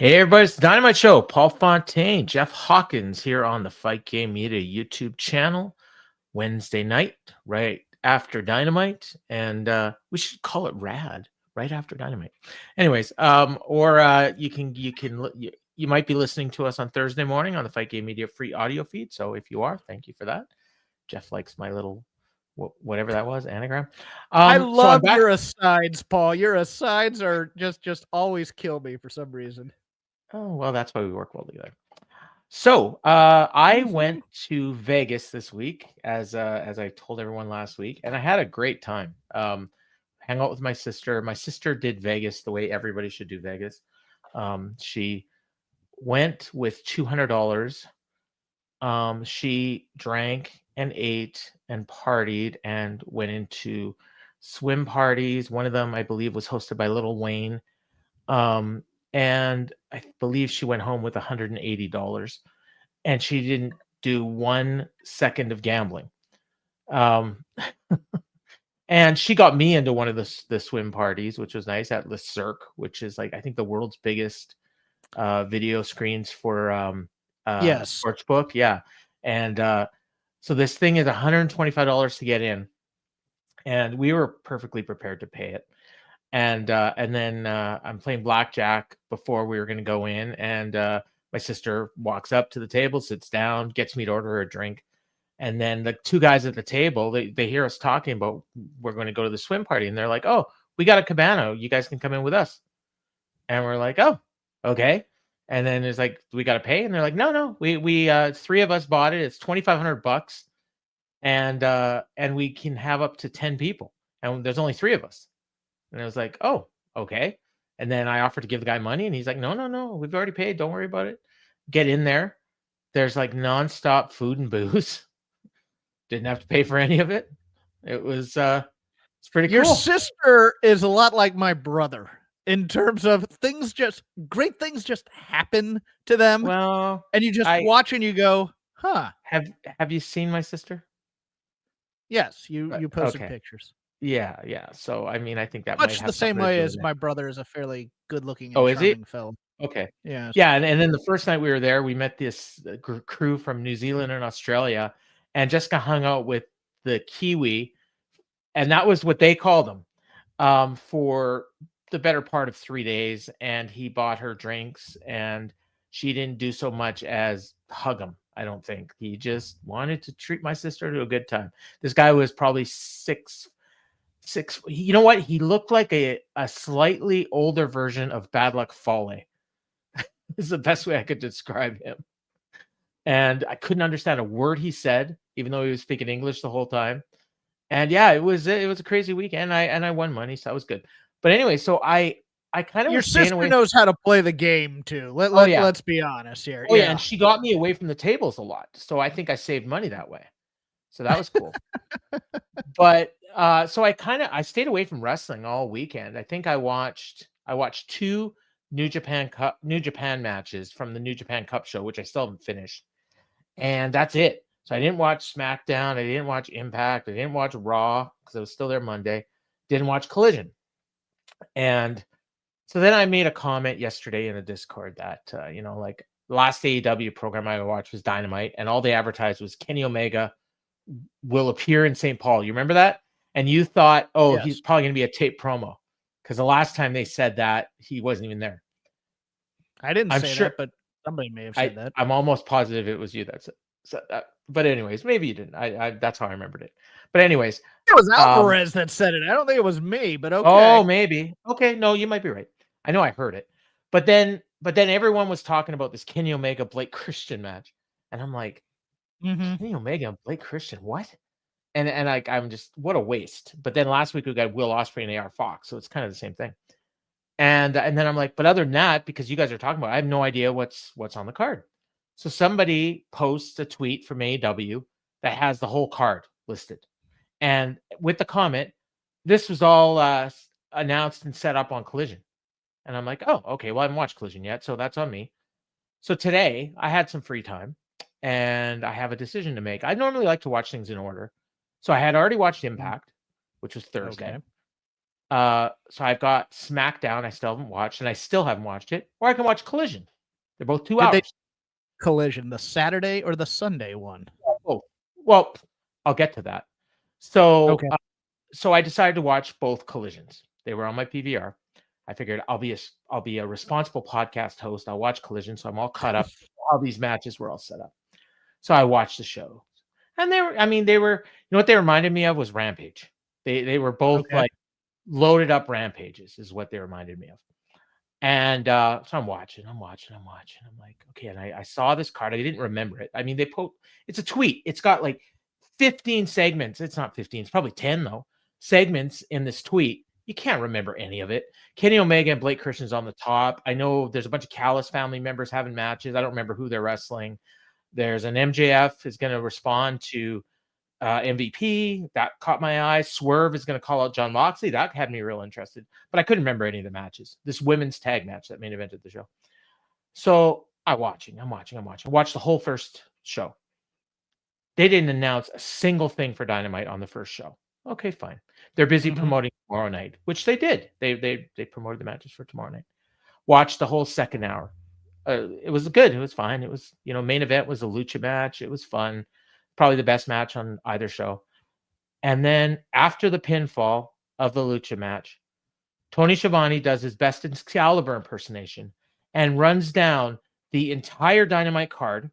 Hey everybody, it's the Dynamite Show. Paul Fontaine, Jeff Hawkins here on the Fight Game Media YouTube channel. Wednesday night, right after Dynamite, and we should call it Rad, right after Dynamite. Anyways, you might be listening to us on Thursday morning on the Fight Game Media free audio feed. So if you are, thank you for that. Jeff likes my little whatever that was anagram. I love your asides, Paul. Your asides are just always kill me for some reason. Oh, well, that's why we work well together. So I went to Vegas this week, as I told everyone last week, and I had a great time. Hang out with my sister. My sister did Vegas the way everybody should do Vegas. She went with $200. She drank and ate and partied and went into swim parties. One of them, I believe, was hosted by Little Wayne. And I believe she went home with $180, and she didn't do 1 second of gambling. And she got me into one of the swim parties, which was nice, at Le Cirque, which is like, I think, the world's biggest video screens for sports book. Yeah. And so this thing is $125 to get in, and we were perfectly prepared to pay it. And then I'm playing blackjack before we were going to go in, and my sister walks up to the table, sits down, gets me to order her a drink, and then the two guys at the table, they hear us talking about we're going to go to the swim party, and they're like, "Oh, we got a cabana, you guys can come in with us." And we're like, "Oh, okay." And then it's like, "We got to pay?" And they're like, "No, we three of us bought it. It's $2,500, and we can have up to 10 people, and there's only 3 of us." And I was like, "Oh, okay." And then I offered to give the guy money, and he's like, No, we've already paid. Don't worry about it." Get in there. There's like nonstop food and booze. Didn't have to pay for any of it. It was it's pretty cool. Your sister is a lot like my brother in terms of great things just happen to them. Well, and you just watch and you go, huh. Have you seen my sister? Yes, you posted pictures. Yeah. So I mean, I think that much might have the same something to way do as with it. my brother is a fairly good-looking Oh, and is he? charming fellow. Okay. Yeah. Yeah, and then the first night we were there, we met this crew from New Zealand and Australia, and Jessica hung out with the Kiwi, and that was what they called him, for the better part of 3 days. And he bought her drinks, and she didn't do so much as hug him. I don't think. He just wanted to treat my sister to a good time. This guy was probably six. You know what? He looked like a slightly older version of Bad Luck Fale. Is the best way I could describe him. And I couldn't understand a word he said, even though he was speaking English the whole time. And yeah, it was a crazy weekend. I won money, so that was good. But anyway, so I kind of your sister knows how to play the game too. Let's be honest here. Oh yeah, and she got me away from the tables a lot, so I think I saved money that way. So that was cool. But so I stayed away from wrestling all weekend. I think I watched 2 New Japan matches from the New Japan Cup show, which I still haven't finished. And that's it. So I didn't watch SmackDown, I didn't watch Impact, I didn't watch Raw because I was still there Monday. Didn't watch Collision. And so then I made a comment yesterday in the Discord that like the last AEW program I watched was Dynamite, and all they advertised was Kenny Omega will appear in St. Paul. You remember that? And you thought, oh, yes, he's probably going to be a tape promo, because the last time they said that, he wasn't even there. I didn't say that, but somebody may have said that. I'm almost positive it was you that said that. But anyways, maybe you didn't. I that's how I remembered it. But anyways, it was Alvarez that said it. I don't think it was me, but okay. Oh, maybe. Okay, no, you might be right. I know I heard it. But then everyone was talking about this Kenny Omega Blake Christian match, and I'm like, Kenny Omega and Blake Christian, what? And I'm just, what a waste. But then last week we got Will Ospreay and AR Fox, so it's kind of the same thing. And then I'm like, but other than that, because you guys are talking about it, I have no idea what's on the card. So somebody posts a tweet from AEW that has the whole card listed, and with the comment, this was all announced and set up on Collision. And I'm like, oh, okay, well, I haven't watched Collision yet, so that's on me. So today I had some free time, and I have a decision to make. I normally like to watch things in order. So I had already watched Impact, which was Thursday. Okay. So I've got SmackDown. I still haven't watched, and I still haven't watched it. Or I can watch Collision. They're both 2 hours. Collision, the Saturday or the Sunday one? Oh, well, I'll get to that. So, Okay. So I decided to watch both Collisions. They were on my PVR. I figured I'll be a responsible podcast host. I'll watch Collision, so I'm all caught up. All these matches were all set up. So I watched the show, and they were. You know what they reminded me of was Rampage. They were both like loaded up rampages, is what they reminded me of. And so I'm watching. I'm like, okay. And I saw this card. I didn't remember it. I mean, it's a tweet. It's got like 15 segments. It's not 15. It's probably 10 though. Segments in this tweet. You can't remember any of it. Kenny Omega and Blake Christian's on the top. I know there's a bunch of Callis family members having matches. I don't remember who they're wrestling. There's an MJF is going to respond to MVP. That caught my eye. Swerve is going to call out Jon Moxley. That had me real interested. But I couldn't remember any of the matches. This women's tag match that main evented the show. So I'm watching. I watched the whole first show. They didn't announce a single thing for Dynamite on the first show. Okay, fine. They're busy promoting tomorrow night, which they did. They promoted the matches for tomorrow night. Watched the whole second hour. It was good. It was fine. It was, main event was a lucha match. It was fun. Probably the best match on either show. And then after the pinfall of the lucha match, Tony Schiavone does his best Excalibur impersonation and runs down the entire Dynamite card.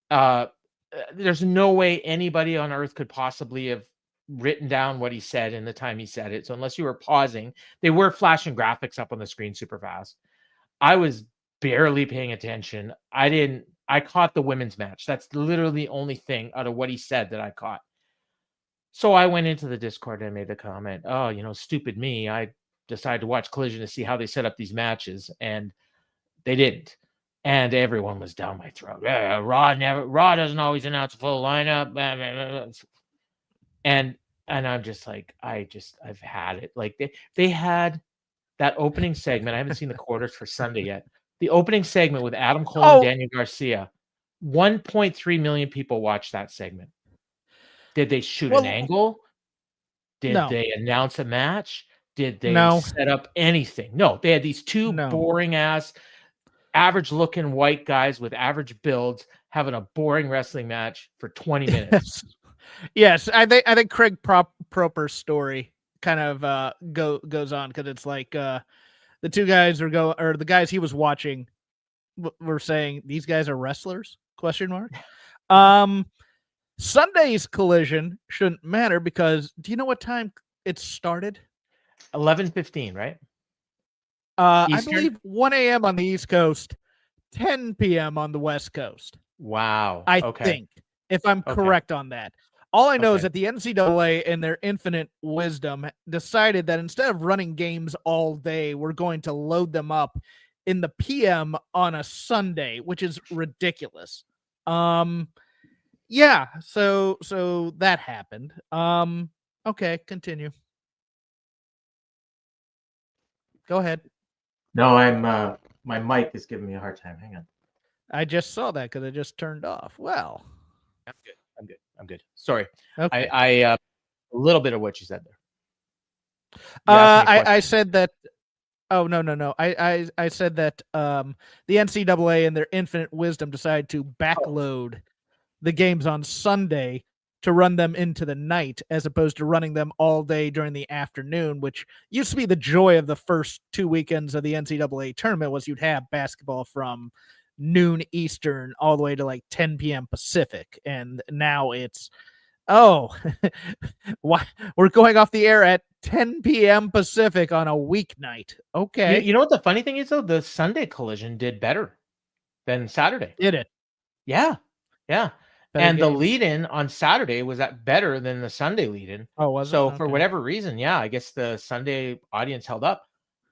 There's no way anybody on earth could possibly have written down what he said in the time he said it. So unless you were pausing, they were flashing graphics up on the screen super fast. I was barely paying attention. I caught the women's match. That's literally the only thing out of what he said that I caught. So I went into the Discord and made the comment, stupid me. I decided to watch Collision to see how they set up these matches, and they didn't. And everyone was down my throat. Yeah, Raw doesn't always announce a full lineup. And I'm just like, I've had it. Like they had that opening segment. I haven't seen the quarters for Sunday yet. The opening segment with Adam Cole and Daniel Garcia. 1.3 million people watched that segment. Did they shoot an angle? Did they announce a match? Did they set up anything? No, they had these two boring ass, average looking white guys with average builds having a boring wrestling match for 20 minutes. Yes, I think Craig Proper's story kind of goes on, because it's like the two guys the guys he was watching were saying, these guys are wrestlers? ? Sunday's Collision shouldn't matter, because do you know what time it started? 11:15, right? I believe 1 a.m. on the East Coast, 10 p.m. on the West Coast. Wow. I think, if I'm correct on that. All I know is that the NCAA, in their infinite wisdom, decided that instead of running games all day, we're going to load them up in the PM on a Sunday, which is ridiculous. Yeah, so that happened. Okay, continue. Go ahead. No, I'm my mic is giving me a hard time. Hang on. I just saw that because it just turned off. Well, I'm good. Sorry. Okay. I a little bit of what you said there. I said that. Oh, no. I said that the NCAA, in their infinite wisdom, decided to backload the games on Sunday to run them into the night, as opposed to running them all day during the afternoon, which used to be the joy of the first 2 weekends of the NCAA tournament, was you'd have basketball from noon Eastern all the way to like 10 p.m. Pacific. And now it's, we're going off the air at 10 p.m. Pacific on a weeknight. Okay. You know what the funny thing is, though? The Sunday Collision did better than Saturday. Did it? Yeah. Better and games. The lead-in on Saturday was better than the Sunday lead-in. Oh, was it? So for whatever reason, I guess the Sunday audience held up.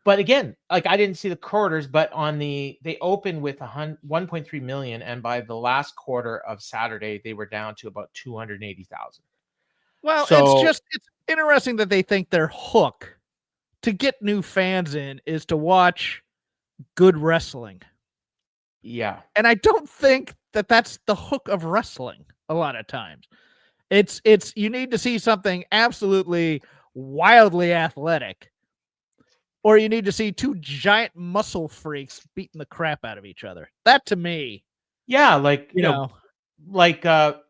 But again, like, I didn't see the quarters, but they opened with 1.3 million, and by the last quarter of Saturday, they were down to about 280,000. Well, it's interesting that they think their hook to get new fans in is to watch good wrestling. Yeah. And I don't think that that's the hook of wrestling a lot of times. It's you need to see something absolutely wildly athletic, or you need to see two giant muscle freaks beating the crap out of each other. That to me, yeah, like you know, like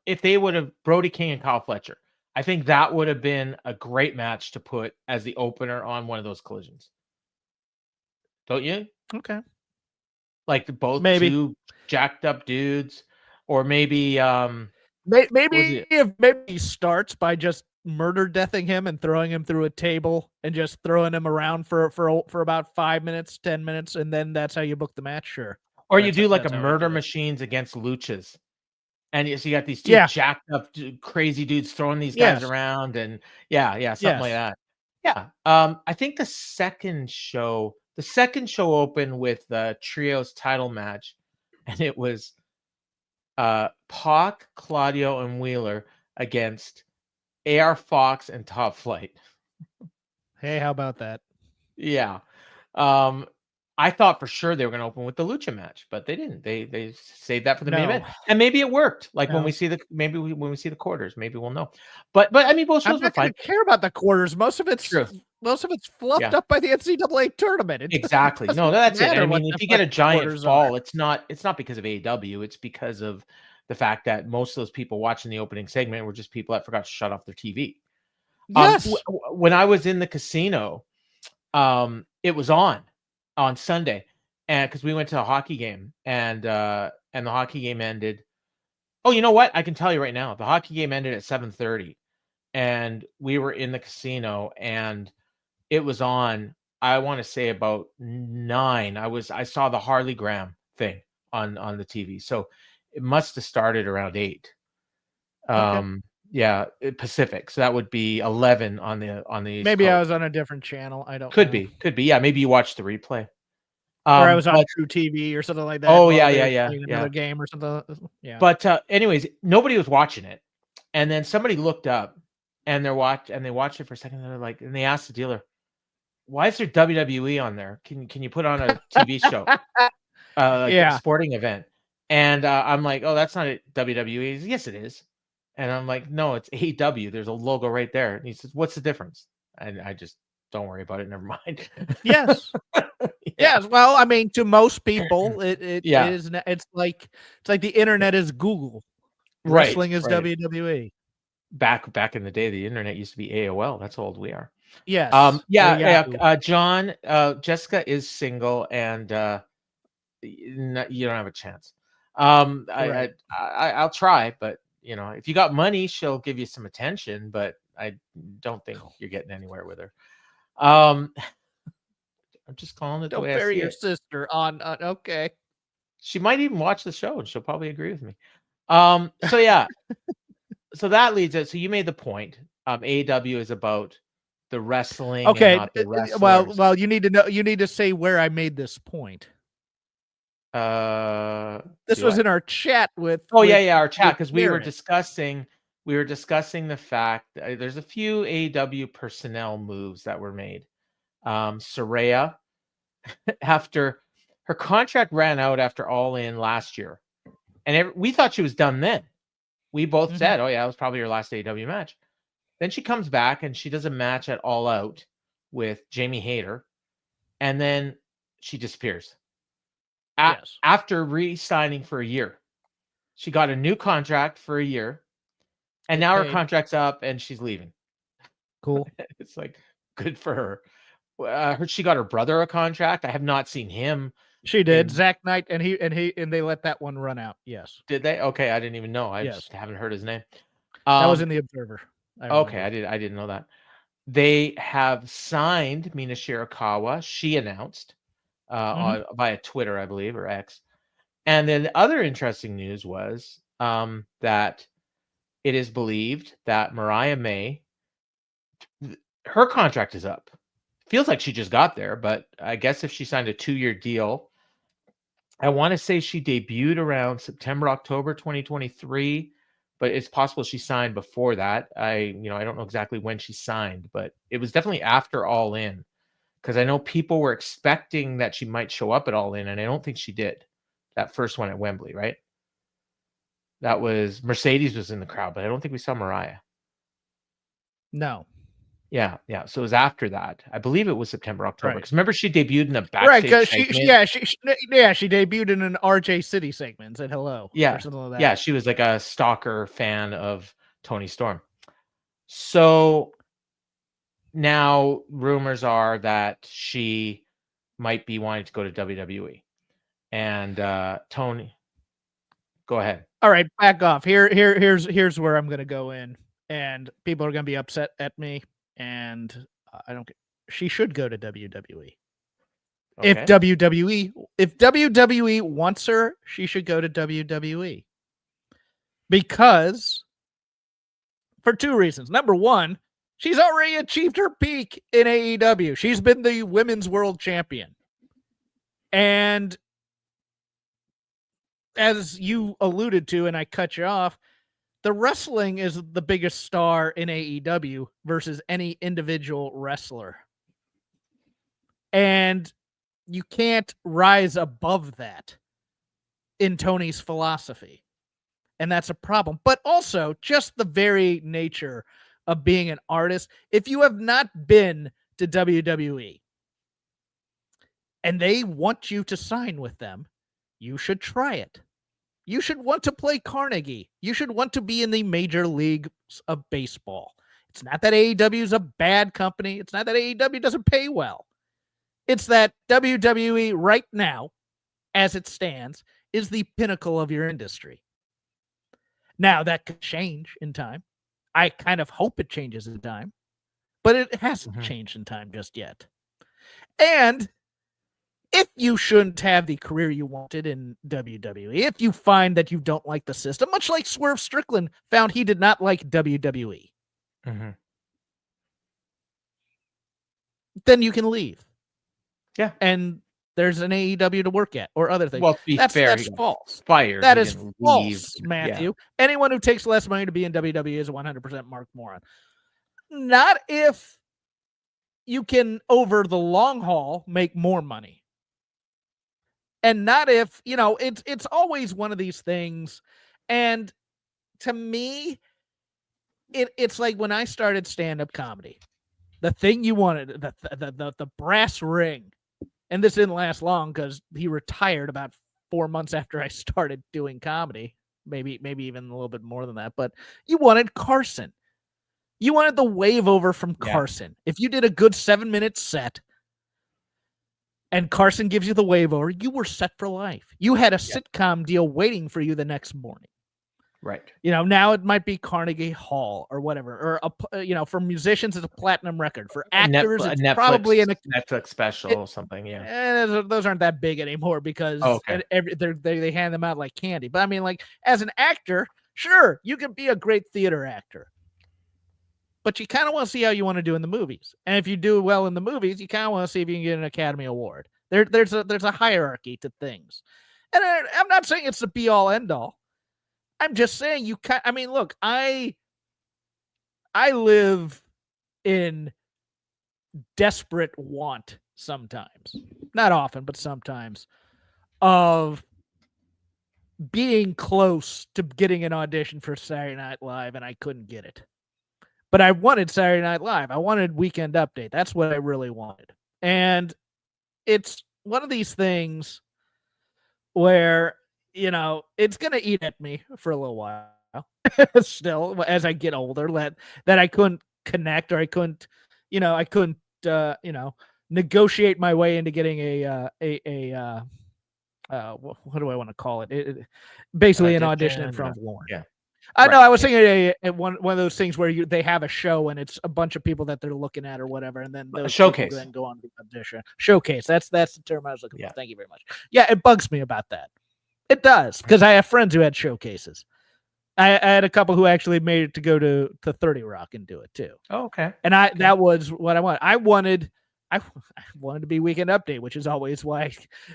if they would have Brody King and Kyle Fletcher, I think that would have been a great match to put as the opener on one of those collisions. Don't you? Okay. Like both Maybe. two jacked up dudes, or maybe maybe he starts by just murder deathing him and throwing him through a table and just throwing him around for about 5 minutes, 10 minutes, and then that's how you book the match. Sure. Or you do like a murder machines against luchas. And so you got these two jacked up, crazy dudes throwing these guys around, and something like that. Yeah. I think the second show opened with the trios title match, and it was Pac, Claudio, and Wheeler against AR Fox and Top Flight. Hey, how about that? Yeah. I thought for sure they were going to open with the lucha match, but they didn't. They saved that for the main event, and maybe it worked. Like when we see the quarters, maybe we'll know. But I mean, both shows were fine. I don't care about the quarters. Most of it's fluffed up by the NCAA tournament. Exactly. No, that's it. I mean, if you get a giant fall, it's not because of AEW. It's because of the fact that most of those people watching the opening segment were just people that forgot to shut off their TV. Yes. When I was in the casino, it was on Sunday, and because we went to a hockey game, and the hockey game ended. Oh, you know what? I can tell you right now, the hockey game ended at 7:30, and we were in the casino, and it was on. I want to say about 9. I saw the Harley Graham thing on the TV, so it must have started around 8. Yeah, Pacific. So that would be 11 on the maybe East I was on a different channel. I don't could know. Could be. Yeah, maybe you watched the replay. Or I was on True TV or something like that. Oh yeah. Another game or something. Yeah. But anyways, nobody was watching it, and then somebody looked up, and they watched it for a second. And they're like, and they asked the dealer, "Why is there WWE on there? Can you put on a TV show, a sporting event?" And I'm like, "Oh, that's not a WWE." He says, "Yes, it is." And I'm like, "No, it's AEW. There's a logo right there." And he says, "What's the difference?" And I just, don't worry about it. Never mind. Yes. Yes. Well, I mean, to most people, it is. It's like the internet is Google. Wrestling is WWE. Back in the day, the internet used to be AOL. That's how old we are. Yes. John, Jessica is single, and you don't have a chance. I'll try, but if you got money, she'll give you some attention, but I don't think you're getting anywhere with her. I'm just calling it the way I see it. Don't bury your sister on okay. She might even watch the show, and she'll probably agree with me. So yeah. So that leads us. So you made the point. AEW is about the wrestling. Okay. And not the wrestlers. Well, you need to know. You need to say where I made this point. This was in our chat with. Oh yeah, our chat, because we were discussing the fact that there's a few AEW personnel moves that were made. Saraya, after her contract ran out after All In last year, and we thought she was done then. We both said, "Oh yeah, it was probably her last AEW match." Then she comes back and she does a match at All Out with Jamie Hayter, and then she disappears. After re-signing for a year, she got a new contract for a year, and now her contract's up and she's leaving. Cool. It's like, good for her. I heard she got her brother a contract. I have not seen him. She did. Zach Knight, and they let that one run out. Yes. Did they? Okay, I didn't even know. I just haven't heard his name. That was in the Observer. Okay, I didn't know that. They have signed Mina Shirakawa. She announced via Twitter, I believe, or X. And then the other interesting news was that it is believed that Mariah May, her contract is up. Feels like she just got there, but I guess if she signed a 2-year deal, I want to say she debuted around September, October 2023, but it's possible she signed before that. I don't know exactly when she signed, but it was definitely after All In, because I know people were expecting that she might show up at All In, and I don't think she did. That first one at Wembley, right? That was Mercedes was in the crowd, but I don't think we saw Mariah. No. Yeah. So it was after that. I believe it was September, October. Because remember, she debuted in a backstage right, because segment. she debuted in an RJ City segment, said hello. Yeah. Or something like that. Yeah, she was like a stalker fan of Toni Storm. So now rumors are that she might be wanting to go to WWE. And Toni, go ahead. All right, back off. Here's where I'm going to go in, and people are going to be upset at me, and I don't. She should go to WWE. Okay. If WWE wants her, she should go to WWE. Because for two reasons. Number one, she's already achieved her peak in AEW. She's been the women's world champion. And as you alluded to, and I cut you off, the wrestling is the biggest star in AEW versus any individual wrestler. And you can't rise above that in Toni's philosophy. And that's a problem. But also, just the very nature of being an artist. If you have not been to WWE and they want you to sign with them, you should try it. You should want to play Carnegie. You should want to be in the major leagues of baseball. It's not that AEW is a bad company. It's not that AEW doesn't pay well. It's that WWE right now, as it stands, is the pinnacle of your industry. Now, that could change in time. I kind of hope it changes in time, but it hasn't changed in time just yet. And if you shouldn't have the career you wanted in WWE, if you find that you don't like the system, much like Swerve Strickland found he did not like WWE, then you can leave. Yeah. And there's an AEW to work at or other things. Well, to be fair, that's false. Fired. That is false, Matthew. Yeah. Anyone who takes less money to be in WWE is a 100% marked moron. Not if you can, over the long haul, make more money. And not if, it's always one of these things. And to me, it's like when I started stand-up comedy, the thing you wanted, the brass ring, and this didn't last long because he retired about 4 months after I started doing comedy, maybe even a little bit more than that. But you wanted Carson. You wanted the wave over from Carson. If you did a good 7-minute set and Carson gives you the wave over, you were set for life. You had a sitcom deal waiting for you the next morning. Right. Now it might be Carnegie Hall or whatever, or for musicians it's a platinum record. For actors, it's Netflix, probably in a Netflix special, something. Yeah. Those aren't that big anymore because they hand them out like candy. But I mean, like as an actor, sure, you can be a great theater actor, but you kind of want to see how you want to do in the movies. And if you do well in the movies, you kind of want to see if you can get an Academy Award. There's a hierarchy to things, and I'm not saying it's the be all end all. I'm just saying look, I live in desperate want sometimes, not often, but sometimes, of being close to getting an audition for Saturday Night Live, and I couldn't get it. But I wanted Saturday Night Live. I wanted Weekend Update. That's what I really wanted. And it's one of these things where it's going to eat at me for a little while still as I get older, that I couldn't connect, or I couldn't negotiate my way into getting what do I want to call it? Basically an audition in front of Lauren. Yeah. No, I was thinking one of those things where they have a show and it's a bunch of people that they're looking at or whatever, and then those showcase then go on the audition. Showcase. That's the term I was looking for. Thank you very much. Yeah, it bugs me about that. It does, because I have friends who had showcases. I had a couple who actually made it to go to 30 Rock and do it too. Oh, okay. And that was what I wanted. I wanted to be Weekend Update, which is always why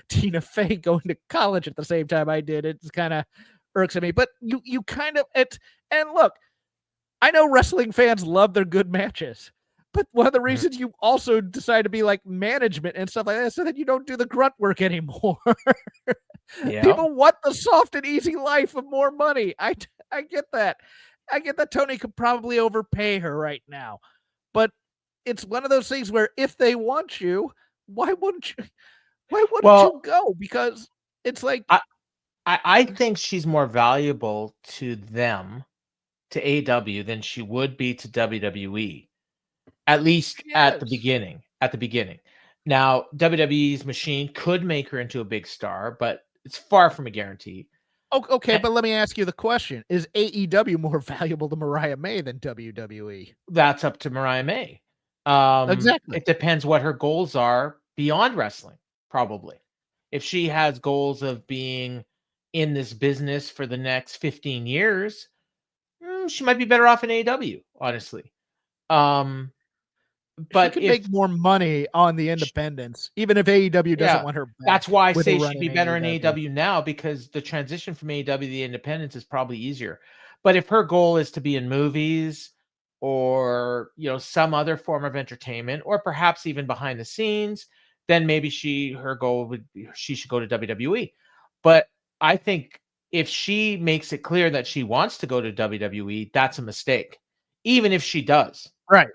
Tina Fey going to college at the same time I did. It's kind of irks at me, but you kind of and look, I know wrestling fans love their good matches, but one of the reasons you also decide to be like management and stuff like that, so that you don't do the grunt work anymore. People want the soft and easy life of more money. I get that. I get that Toni could probably overpay her right now, but it's one of those things where if they want you, why wouldn't you you go? Because it's like I think she's more valuable to them, to AEW, than she would be to WWE. At least at the beginning. Now, WWE's machine could make her into a big star, but it's far from a guarantee. Okay, but let me ask you the question. Is AEW more valuable to Mariah May than WWE? That's up to Mariah May. Exactly. It depends what her goals are beyond wrestling, probably. If she has goals of being in this business for the next 15 years, she might be better off in AEW, honestly. But she could make more money on the independents, even if AEW doesn't want her back. That's why I say she'd be better in AEW now, because the transition from AEW to the independents is probably easier. But if her goal is to be in movies or, some other form of entertainment, or perhaps even behind the scenes, then maybe her goal would be she should go to WWE. But I think if she makes it clear that she wants to go to WWE, that's a mistake, even if she does. Right.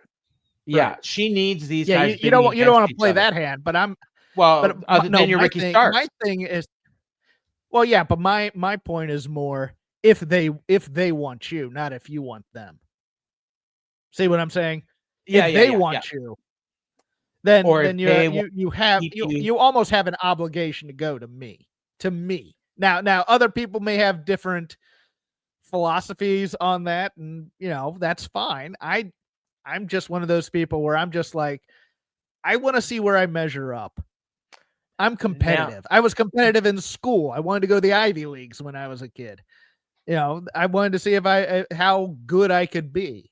Yeah, she needs these guys. You don't want to play that hand, but then you're Ricky Starks. My thing is, well, yeah, but my point is more if they want you, not if you want them. See what I'm saying? If they want you, then you almost have an obligation to go to me. Now other people may have different philosophies on that, and that's fine. I'm just one of those people where I'm just like, I want to see where I measure up. I'm competitive. I was competitive in school. I wanted to go to the Ivy Leagues when I was a kid. I wanted to see how good I could be.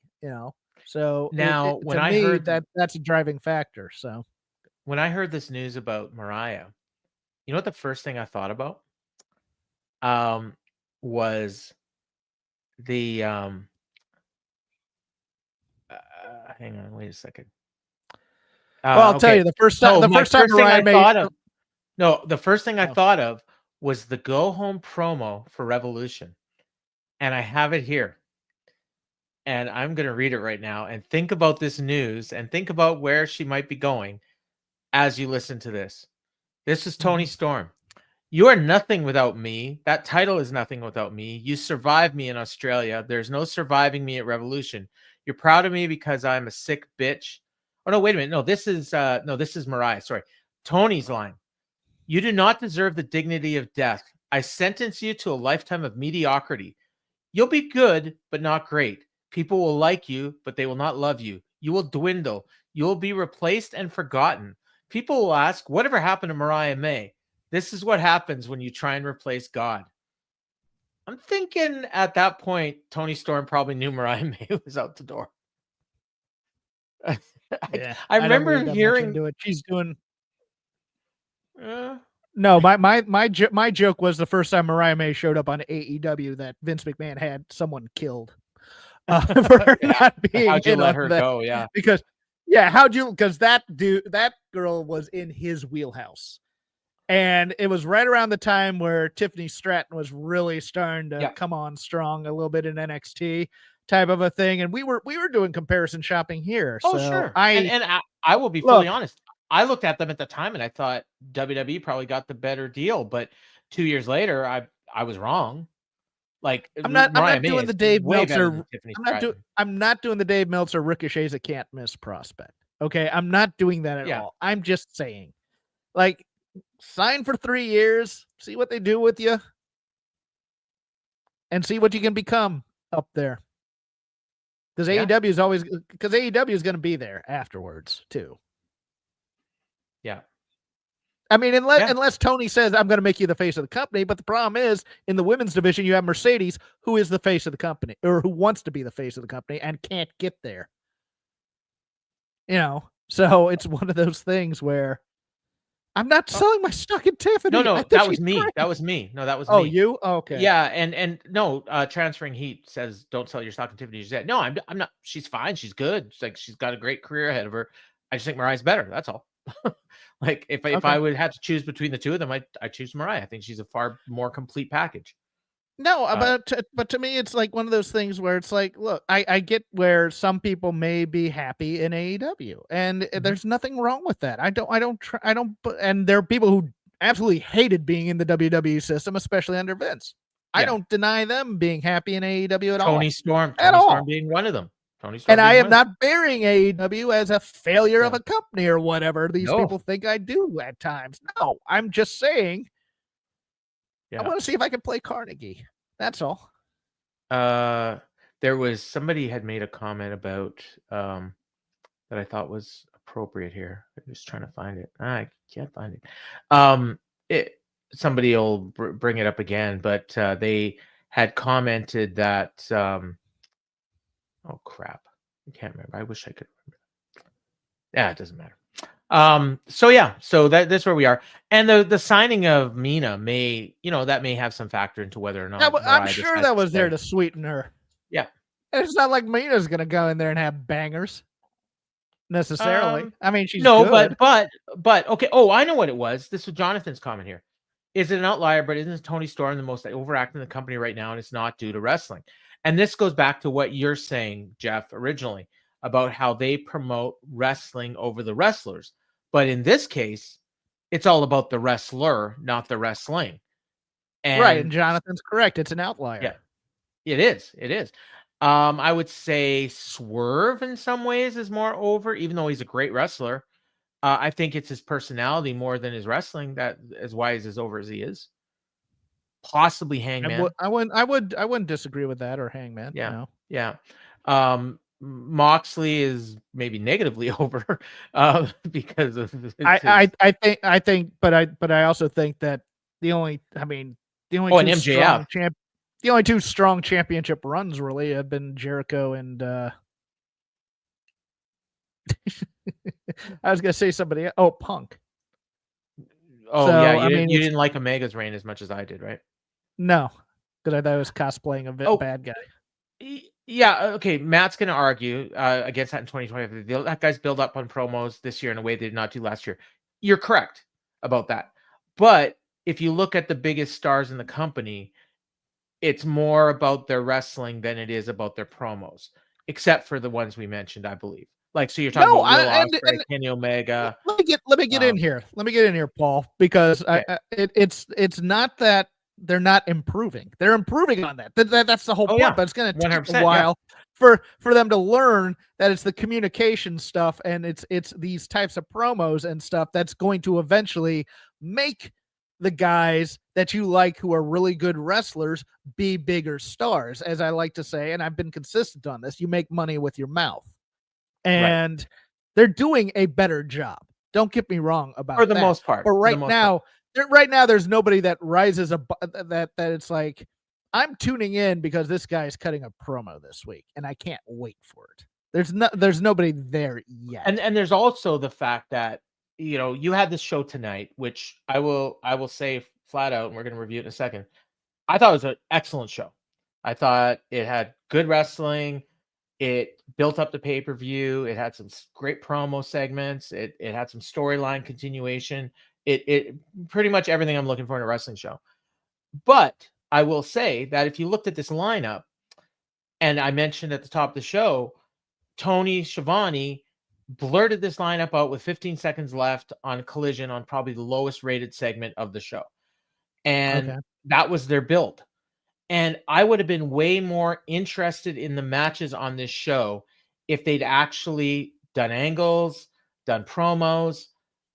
So now when I heard that's a driving factor. So when I heard this news about Mariah, you know what the first thing I thought about? Was the hang on, wait a second. Well, I'll tell you the first time. The first time I thought of. No, the first thing I thought of was the go home promo for Revolution, and I have it here. And I'm going to read it right now. And think about this news, and think about where she might be going as you listen to this. This is Toni Storm. You are nothing without me. That title is nothing without me. You survived me in Australia. There's no surviving me at Revolution. You're proud of me because I'm a sick bitch. Oh, no, wait a minute. No, this is Mariah. Sorry. Toni's line. You do not deserve the dignity of death. I sentence you to a lifetime of mediocrity. You'll be good, but not great. People will like you, but they will not love you. You will dwindle. You will be replaced and forgotten. People will ask, whatever happened to Mariah May? This is what happens when you try and replace God. I'm thinking at that point, Toni Storm probably knew Mariah May was out the door. I remember hearing it. She's doing. No, my joke was the first time Mariah May showed up on AEW that Vince McMahon had someone killed for not being. How'd you let her go? Yeah, because that girl was in his wheelhouse. And it was right around the time where Tiffany Stratton was really starting to come on strong a little bit in NXT type of a thing. And we were doing comparison shopping here. Oh, so sure. I will be fully honest. I looked at them at the time and I thought WWE probably got the better deal. But 2 years later, I was wrong. Like I'm not doing the Dave Meltzer. I'm not doing the Dave Meltzer Ricochet's a can't miss prospect. Okay. I'm not doing that at all. I'm just saying, like, sign for 3 years, see what they do with you, and see what you can become up there. Because AEW is going to be there afterwards too. Yeah. I mean, unless Toni says, I'm going to make you the face of the company. But the problem is, in the women's division, you have Mercedes, who is the face of the company, or who wants to be the face of the company and can't get there. So it's one of those things where I'm not selling my stock in Tiffany. No, that was me. Great. That was me. No, that was me. Oh, you? Oh, okay. Yeah, and no, Transferring Heat says don't sell your stock in Tiffany. She said, no, I'm not. She's fine. She's good. It's like she's got a great career ahead of her. I just think Mariah's better. That's all. Like if I would have to choose between the two of them, I choose Mariah. I think she's a far more complete package. No, but to me, it's like one of those things where it's like, look, I get where some people may be happy in AEW, and there's nothing wrong with that. And there are people who absolutely hated being in the WWE system, especially under Vince. I don't deny them being happy in AEW at all. Toni Storm being one of them. And I am not burying AEW as a failure of a company or whatever these people think I do at times. No, I'm just saying. I want to see if I can play Carnegie. That's all. There was somebody had made a comment about that I thought was appropriate here. I'm just trying to find it. I can't find it. Somebody will bring it up again, but they had commented that. Oh crap! I can't remember. I wish I could remember. Yeah, it doesn't matter. So that's where we are, and the signing of Mina may have some factor into whether or not. Yeah, I'm sure that was there to sweeten her. Yeah, and it's not like Mina's gonna go in there and have bangers necessarily. I mean, she's good. but okay. Oh, I know what it was. This was Jonathan's comment here. Is it an outlier? But isn't Toni Storm the most overacting in the company right now, and it's not due to wrestling? And this goes back to what you're saying, Jeff, originally about how they promote wrestling over the wrestlers. But in this case, it's all about the wrestler, not the wrestling. And Jonathan's correct. It's an outlier. Yeah, it is. It is. I would say Swerve in some ways is more over, even though he's a great wrestler. I think it's his personality more than his wrestling that is why he's as over as he is. Possibly Hangman. I wouldn't disagree with that, or Hangman. Yeah. No. Yeah. Moxley is maybe negatively over because of I think, but I also think that the only two strong championship runs really have been Jericho and I was gonna say somebody else. Oh, Punk. Oh, so, yeah, you didn't like Omega's reign as much as I did, right? No, because I thought I was cosplaying a bad guy. Yeah, okay. Matt's going to argue against that in 2020. That guy's build up on promos this year in a way they did not do last year. You're correct about that. But if you look at the biggest stars in the company, it's more about their wrestling than it is about their promos, except for the ones we mentioned, I believe. Like, so you're talking about Will Ospreay, Kenny Omega. Let me get in here. Let me get in here, Paul, because it's not that they're not improving. They're improving on that. That's the whole point. Yeah. But it's going to take a while for them to learn that it's the communication stuff and it's these types of promos and stuff that's going to eventually make the guys that you like who are really good wrestlers be bigger stars, as I like to say, and I've been consistent on this. You make money with your mouth. And they're doing a better job. Don't get me wrong about that. For the most part. But right now, there's nobody that rises that it's like, I'm tuning in because this guy's cutting a promo this week, and I can't wait for it. There's nobody there yet. And there's also the fact that you had this show tonight, which I will say flat out, and we're going to review it in a second. I thought it was an excellent show. I thought it had good wrestling. It built up the pay-per-view. It had some great promo segments. It had some storyline continuation. It pretty much everything I'm looking for in a wrestling show. But I will say that if you looked at this lineup, and I mentioned at the top of the show, Tony Schiavone blurted this lineup out with 15 seconds left on Collision on probably the lowest rated segment of the show. And that was their build. And I would have been way more interested in the matches on this show if they'd actually done angles, done promos,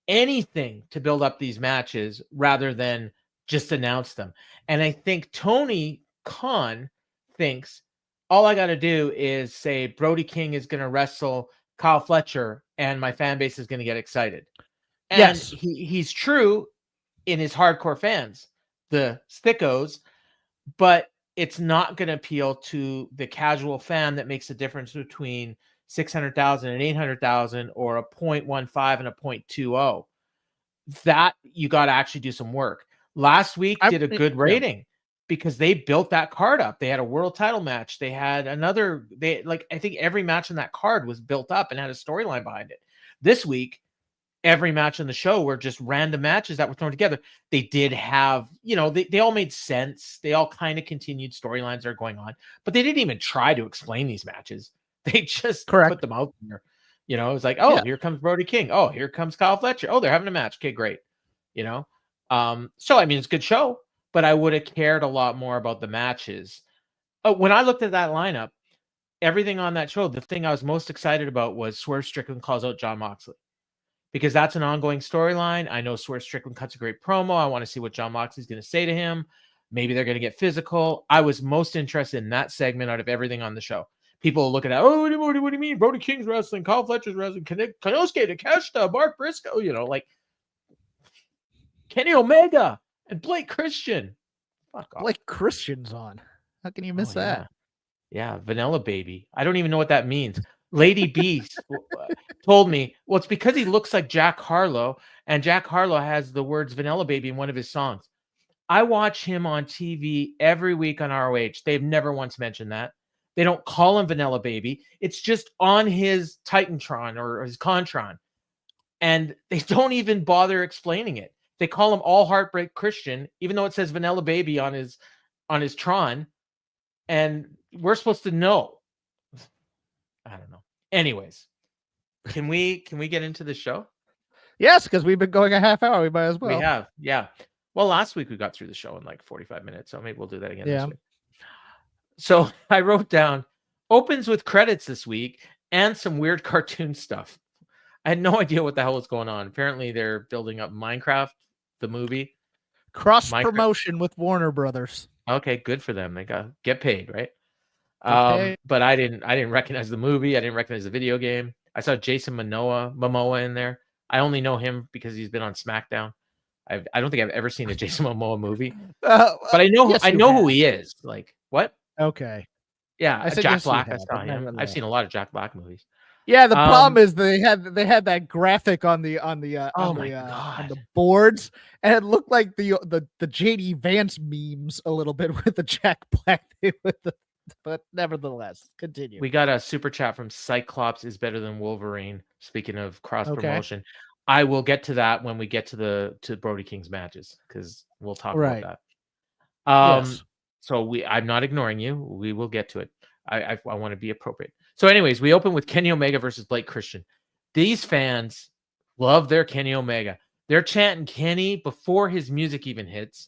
anything to build up these matches rather than just announce them. And I think Tony Khan thinks all I got to do is say Brody King is going to wrestle Kyle Fletcher and my fan base is going to get excited. And yes, he's true in his hardcore fans, the thickos, but it's not going to appeal to the casual fan that makes a difference between 600,000 and 800,000 or a 0.15 and a 0.20. That you got to actually do some work. Last week did a good rating because they built that card up. They had a world title match. They had I think every match in that card was built up and had a storyline behind it. This week, every match on the show were just random matches that were thrown together. They did have, they all made sense. They all kind of continued storylines that are going on, but they didn't even try to explain these matches. They just put them out there. It was like, here comes Brody King. Oh, here comes Kyle Fletcher. Oh, they're having a match. Okay, great. So, I mean, it's a good show, but I would have cared a lot more about the matches. When I looked at that lineup, everything on that show, the thing I was most excited about was Swerve Strickland calls out Jon Moxley, because that's an ongoing storyline. I know Swerve Strickland cuts a great promo. I want to see what Jon Moxley's going to say to him. Maybe they're going to get physical. I was most interested in that segment out of everything on the show. People look at that. Oh, what do you mean? Brody King's wrestling, Kyle Fletcher's wrestling, Konosuke, Takeshita, Mark Briscoe, like Kenny Omega and Blake Christian. Fuck off. Blake Christian's on. How can you miss that? Yeah, Vanilla Baby. I don't even know what that means. Lady B told me, well, it's because he looks like Jack Harlow, and Jack Harlow has the words Vanilla Baby in one of his songs. I watch him on TV every week on ROH. They've never once mentioned that. They don't call him Vanilla Baby. It's just on his Titantron or his Contron. And they don't even bother explaining it. They call him All Heartbreak Christian, even though it says Vanilla Baby on his Tron. And we're supposed to know. I don't know. Anyways, can we get into the show? Yes, because we've been going a half hour. We might as well. We have, yeah. Well, last week we got through the show in like 45 minutes, so maybe we'll do that again this week. So I wrote down opens with credits this week and some weird cartoon stuff. I had no idea what the hell was going on. Apparently they're building up Minecraft, the movie. Cross promotion with Warner Brothers. Okay, good for them. They get paid, right? But I didn't recognize the movie. I didn't recognize the video game. I saw Jason Momoa in there. I only know him because he's been on SmackDown. I don't think I've ever seen a Jason Momoa movie, but I know who he is. Like what? Okay. Yeah, Jack Black. I saw him. I've seen a lot of Jack Black movies. Yeah, the problem is they had that graphic on the boards, and it looked like the JD Vance memes a little bit with the Jack Black thing but nevertheless, continue. We got a super chat from Cyclops is better than Wolverine. Speaking of cross promotion, I will get to that when we get to Brody King's matches, because we'll talk about that. Yes. So I'm not ignoring you. We will get to it. I want to be appropriate. So anyways, we open with Kenny Omega versus Blake Christian. These fans love their Kenny Omega. They're chanting Kenny before his music even hits.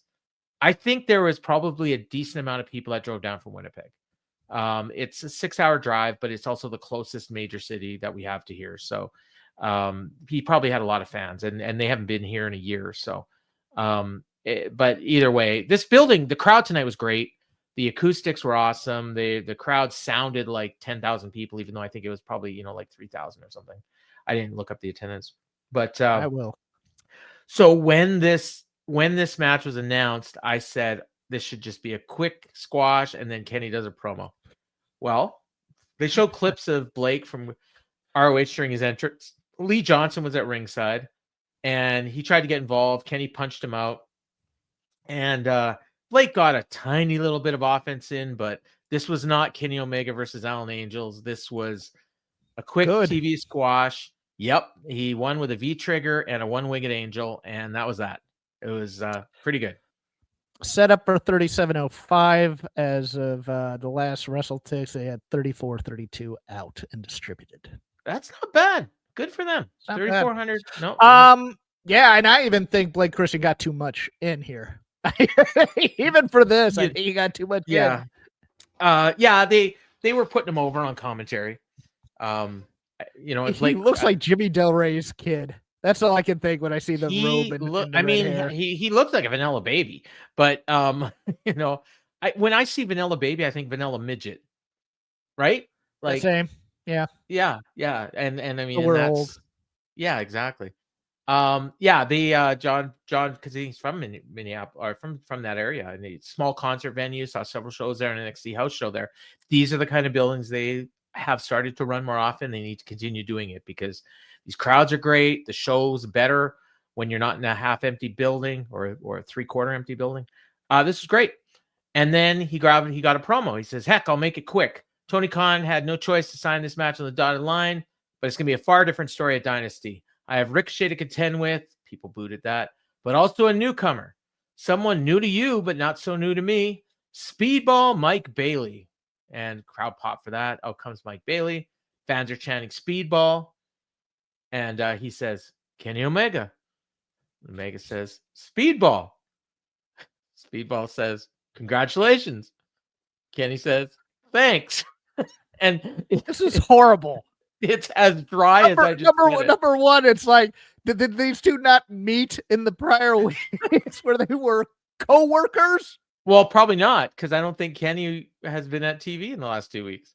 I think there was probably a decent amount of people that drove down from Winnipeg. It's a 6-hour drive, but it's also the closest major city that we have to here. So he probably had a lot of fans, and they haven't been here in a year. So, but either way, this building, the crowd tonight was great. The acoustics were awesome. The crowd sounded like 10,000 people, even though I think it was probably, like 3,000 or something. I didn't look up the attendance, but I will. So when this match was announced, I said this should just be a quick squash, and then Kenny does a promo. Well, they showed clips of Blake from ROH during his entrance. Lee Johnson was at ringside, and he tried to get involved. Kenny punched him out, and Blake got a tiny little bit of offense in, but this was not Kenny Omega versus Alan Angels. This was a quick TV squash. Yep, he won with a V-trigger and a one-winged angel, and that was that. It was pretty good. Set up for 37.05 as of the last WrestleTix. They had 34.32 out and distributed. That's not bad. Good for them. 3,400. No. Yeah, and I even think Blake Christian got too much in here. Even for this, I think he got too much in. Yeah, they were putting him over on commentary. He looks like Jimmy Del Rey's kid. That's all I can think when I see the robe. He looks like a Vanilla Baby, but when I see Vanilla Baby, I think Vanilla Midget, right? Like same, yeah, and I mean, we're old. Yeah, exactly. John, because he's from Minneapolis or from that area, and a small concert venue, saw several shows there, an NXT house show there. These are the kind of buildings they have started to run more often. They need to continue doing it because these crowds are great. The show's better when you're not in a half-empty building or a three-quarter empty building. This is great. And then he got a promo. He says, heck, I'll make it quick. Tony Khan had no choice to sign this match on the dotted line, but it's going to be a far different story at Dynasty. I have Ricochet to contend with. People booted that. But also a newcomer. Someone new to you, but not so new to me. Speedball Mike Bailey. And crowd pop for that. Out comes Mike Bailey. Fans are chanting Speedball. And he says, Kenny Omega. Omega says, Speedball. Speedball says, congratulations. Kenny says, thanks. And this is horrible. It's as dry as I just number one, it's like, did these two not meet in the prior weeks where they were co-workers? Well, probably not, because I don't think Kenny has been at TV in the last 2 weeks.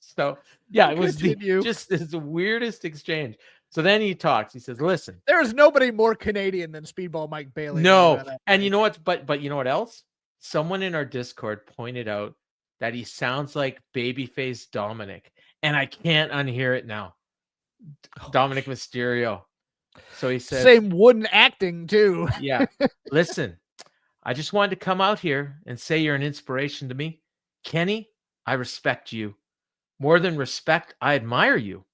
So, yeah, it was just the weirdest exchange. So then he talks. He says, listen. There is nobody more Canadian than Speedball Mike Bailey. No. And you know what? But you know what else? Someone in our Discord pointed out that he sounds like babyface Dominic. And I can't unhear it now. Dominic Mysterio. So he says, same wooden acting too. Yeah. Listen, I just wanted to come out here and say you're an inspiration to me. Kenny, I respect you. More than respect, I admire you.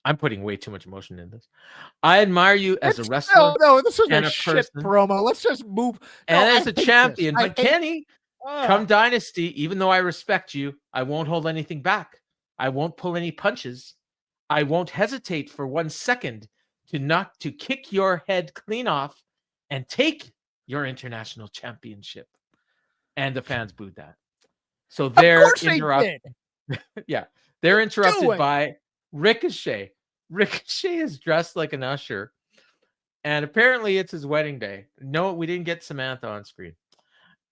I'm putting way too much emotion in this. I admire you as a wrestler. No, this is a shit promo. Let's just move. And as a champion. But Kenny, come Dynasty, even though I respect you, I won't hold anything back. I won't pull any punches. I won't hesitate for 1 second to kick your head clean off and take your international championship. And the fans booed that. So they're interrupted. Yeah. They're interrupted by Ricochet. Ricochet is dressed like an usher. And apparently it's his wedding day. No, we didn't get Samantha on screen.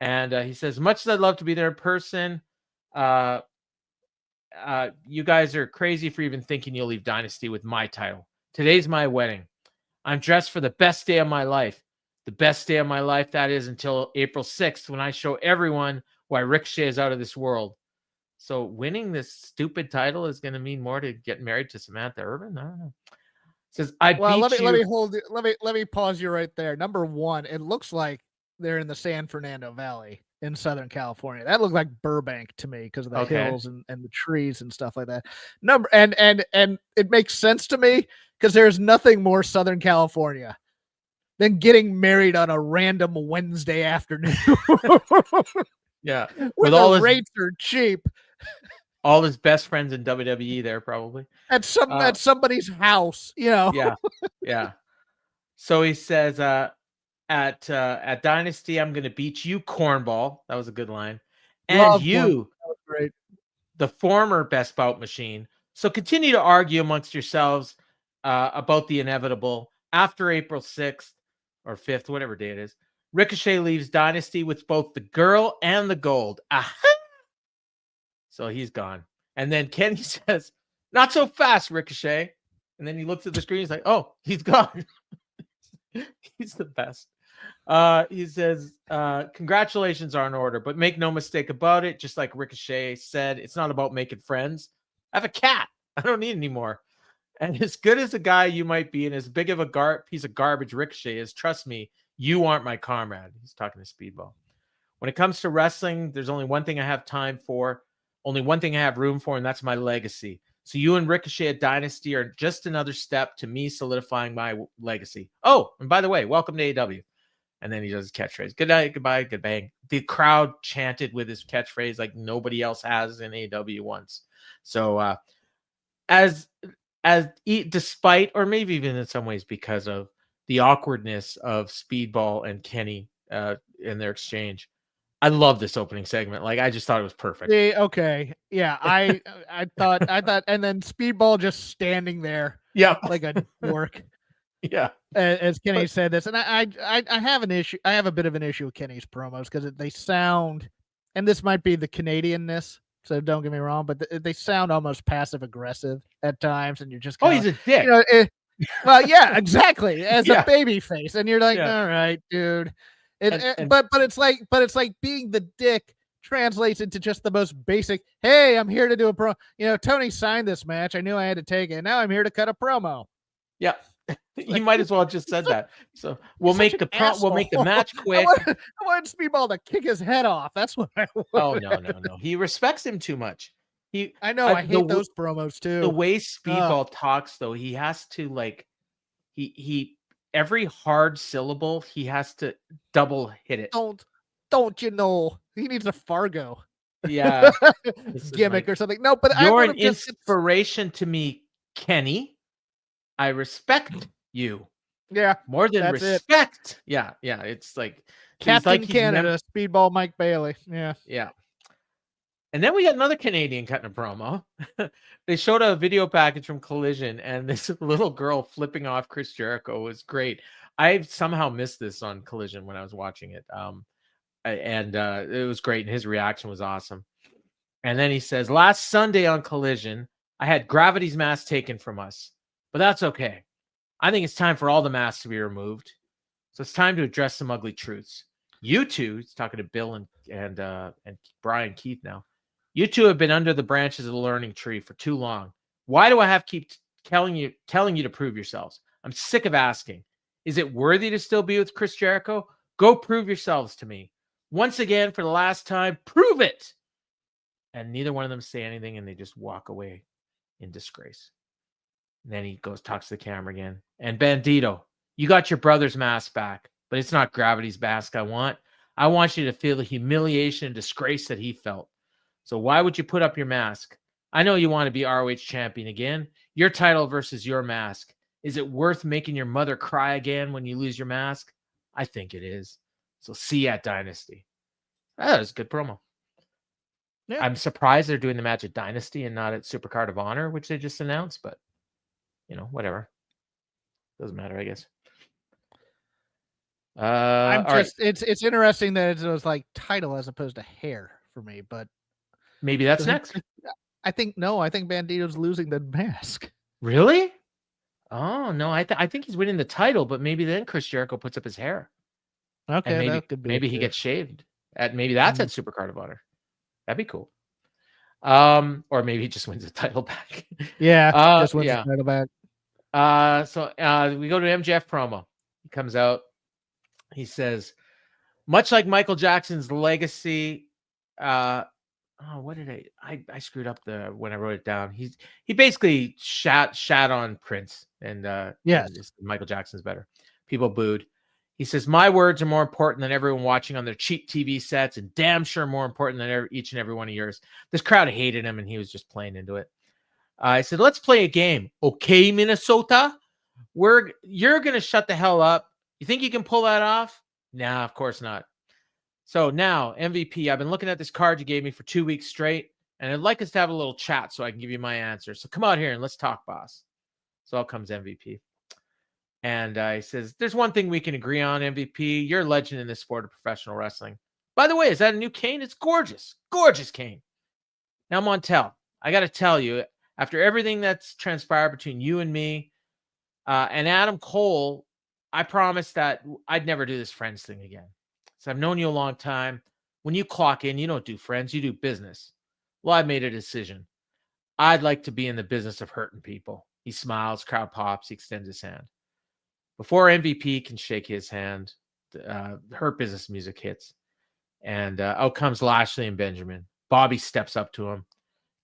And he says, much as I'd love to be there in person, you guys are crazy for even thinking you'll leave Dynasty with my title. Today's my wedding. I'm dressed for the best day of my life. The best day of my life, that is, until April 6th, when I show everyone why Ricochet is out of this world. So winning this stupid title is going to mean more to get married to Samantha Irvin? I don't know. Says, let me pause you right there. Number one, it looks like they're in the San Fernando Valley in Southern California. That looked like Burbank to me because of the hills and the trees and stuff like that. And it makes sense to me because there's nothing more Southern California than getting married on a random Wednesday afternoon. Yeah. With all the rates are cheap. All his best friends in WWE there probably. At somebody's house, you know. Yeah. Yeah. So he says, at Dynasty, I'm going to beat you, cornball. That was a good line. And you, great. The former best bout machine. So continue to argue amongst yourselves about the inevitable. After April 6th or 5th, whatever day it is, Ricochet leaves Dynasty with both the girl and the gold. Aha! So he's gone. And then Kenny says, not so fast, Ricochet. And then he looks at the screen. He's like, oh, he's gone. He's the best. He says, congratulations are in order, but make no mistake about it. Just like Ricochet said, it's not about making friends. I have a cat. I don't need any more. And as good as a guy you might be, and as big of a piece of garbage Ricochet is, trust me, you aren't my comrade. He's talking to Speedball. When it comes to wrestling, there's only one thing I have time for, only one thing I have room for, and that's my legacy. So you and Ricochet at Dynasty are just another step to me solidifying my legacy. Oh, and by the way, welcome to AEW. And then he does his catchphrase. Good night, goodbye, good bang. The crowd chanted with his catchphrase like nobody else has in AEW once. So despite, or maybe even in some ways because of the awkwardness of Speedball and Kenny in their exchange, I love this opening segment. Like, I just thought it was perfect. Okay. Yeah. I thought, and then Speedball just standing there. Yeah. Like a dork. Yeah. As Kenny said this. And I have an issue. I have a bit of an issue with Kenny's promos because they sound, and this might be the Canadianness, so don't get me wrong, but they sound almost passive aggressive at times. And you're just kinda, he's a dick. You know, well, yeah, exactly. As a baby face. And you're like, all right, dude. But it's like being the dick translates into just the most basic. Hey, I'm here to do a pro. You know, Toni signed this match. I knew I had to take it. Now I'm here to cut a promo. Yeah, you might as well have just said that. So we'll make the match quick. I want Speedball to kick his head off. That's what I want. Oh no. He respects him too much. I know. I hate those promos too. The way Speedball talks, though, he has to like he every hard syllable he has to double hit it. Don't you know? He needs a Fargo. Yeah, gimmick or something. No, but you're an inspiration to me, Kenny. I respect you. Yeah, more than respect. Yeah, it's like Captain Canada, Speedball Mike Bailey. Yeah. And then we got another Canadian cutting a promo. They showed a video package from Collision, and this little girl flipping off Chris Jericho was great. I somehow missed this on Collision when I was watching it. And it was great, and his reaction was awesome. And then he says, last Sunday on Collision, I had Gravity's mask taken from us, but that's okay. I think it's time for all the masks to be removed. So it's time to address some ugly truths. You two, he's talking to Bill and Brian Keith now. You two have been under the branches of the learning tree for too long. Why do I have to keep telling you to prove yourselves? I'm sick of asking. Is it worthy to still be with Chris Jericho? Go prove yourselves to me. Once again, for the last time, prove it. And neither one of them say anything, and they just walk away in disgrace. And then he talks to the camera again. And Bandito, you got your brother's mask back, but it's not Gravity's mask I want. I want you to feel the humiliation and disgrace that he felt. So why would you put up your mask? I know you want to be ROH champion again. Your title versus your mask. Is it worth making your mother cry again when you lose your mask? I think it is. So see you at Dynasty. That was a good promo. Yeah. I'm surprised they're doing the match at Dynasty and not at Supercard of Honor, which they just announced, but whatever. Doesn't matter, I guess. It's interesting that it was like title as opposed to hair for me, but maybe that's next. I think Bandito's losing the mask. Really? Oh no, I think he's winning the title, but maybe then Chris Jericho puts up his hair. Okay, and that could be. Maybe he gets shaved. Maybe that's at Supercard of Honor. That'd be cool. Or maybe he just wins the title back. Yeah, just wins the title back. So we go to MJF promo. He comes out. He says, much like Michael Jackson's legacy. What did I screwed up when I wrote it down. He basically shat on Prince and Michael Jackson's better. People booed. He says, my words are more important than everyone watching on their cheap TV sets, and damn sure more important than each and every one of yours. This crowd hated him, and he was just playing into it. I said, let's play a game. Okay, Minnesota? You're going to shut the hell up. You think you can pull that off? Nah, of course not. So now, MVP, I've been looking at this card you gave me for 2 weeks straight, and I'd like us to have a little chat so I can give you my answer. So come out here and let's talk, boss. So out comes MVP. And he says, there's one thing we can agree on, MVP. You're a legend in this sport of professional wrestling. By the way, is that a new cane? It's gorgeous. Gorgeous cane. Now, Montel, I got to tell you, after everything that's transpired between you and me and Adam Cole, I promised that I'd never do this friends thing again. So I've known you a long time. When you clock in, you don't do friends, you do business. Well, I've made a decision. I'd like to be in the business of hurting people. He smiles, crowd pops, he extends his hand. Before MVP can shake his hand, Hurt Business music hits. And out comes Lashley and Benjamin. Bobby steps up to him,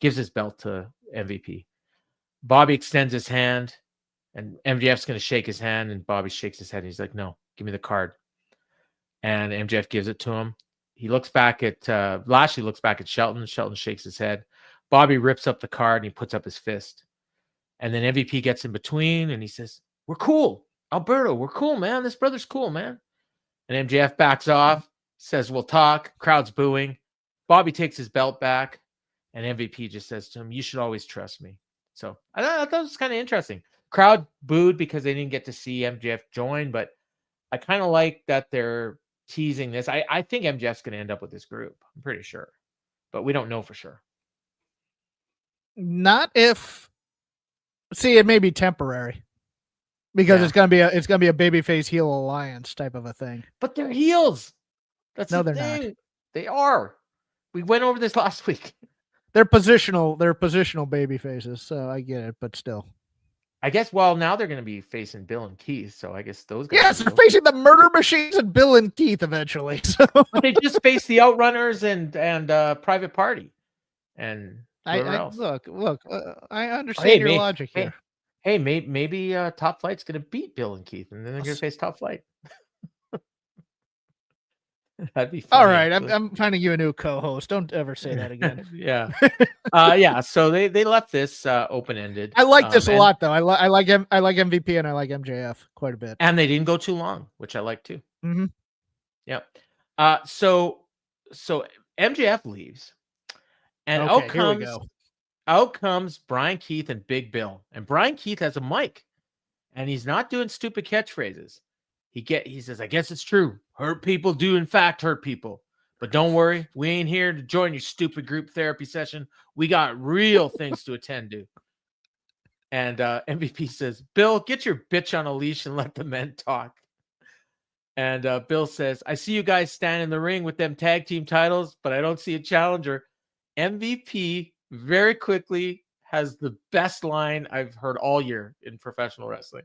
gives his belt to MVP. Bobby extends his hand, and MJF's going to shake his hand, and Bobby shakes his head. And he's like, no, give me the card. And MJF gives it to him. He looks back at Lashley looks back at Shelton. Shelton shakes his head. Bobby rips up the card, and he puts up his fist. And then MVP gets in between, and he says, we're cool. Alberto, we're cool, man. This brother's cool, man. And MJF backs off, says, we'll talk. Crowd's booing. Bobby takes his belt back, and MVP just says to him, you should always trust me. So I thought it was kind of interesting. Crowd booed because they didn't get to see MJF join, but I kind of like that they're teasing this. I think MJF's going to end up with this group. I'm pretty sure, but we don't know for sure. Not if... See, it may be temporary. Because it's gonna be a babyface heel alliance type of a thing. But they're heels. That's no, the they're thing. not. They are. We went over this last week. They're positional babyfaces, so I get it, but still. I guess now they're gonna be facing Bill and Keith, so I guess those guys. Yes, they're facing the Murder Machines and Bill and Keith eventually. So but they just faced the Outrunners and Private Party. And Look. I understand your logic here. Hey, maybe Top Flight's going to beat Bill and Keith, and then they're going to face Top Flight. That'd be funny. All right, I'm finding you a new co-host. Don't ever say that again. Yeah. So they left this open-ended. I like this a lot, though. I like MVP and I like MJF quite a bit. And they didn't go too long, which I like too. Mm-hmm. Yep. So MJF leaves, and out comes Brian Keith and Big Bill, and Brian Keith has a mic, and he's not doing stupid catchphrases. He says, I guess it's true. Hurt people do in fact hurt people. But don't worry, we ain't here to join your stupid group therapy session. We got real things to attend to. And MVP says, Bill, get your bitch on a leash and let the men talk. And Bill says, I see you guys stand in the ring with them tag team titles, but I don't see a challenger. MVP very quickly has the best line I've heard all year in professional wrestling.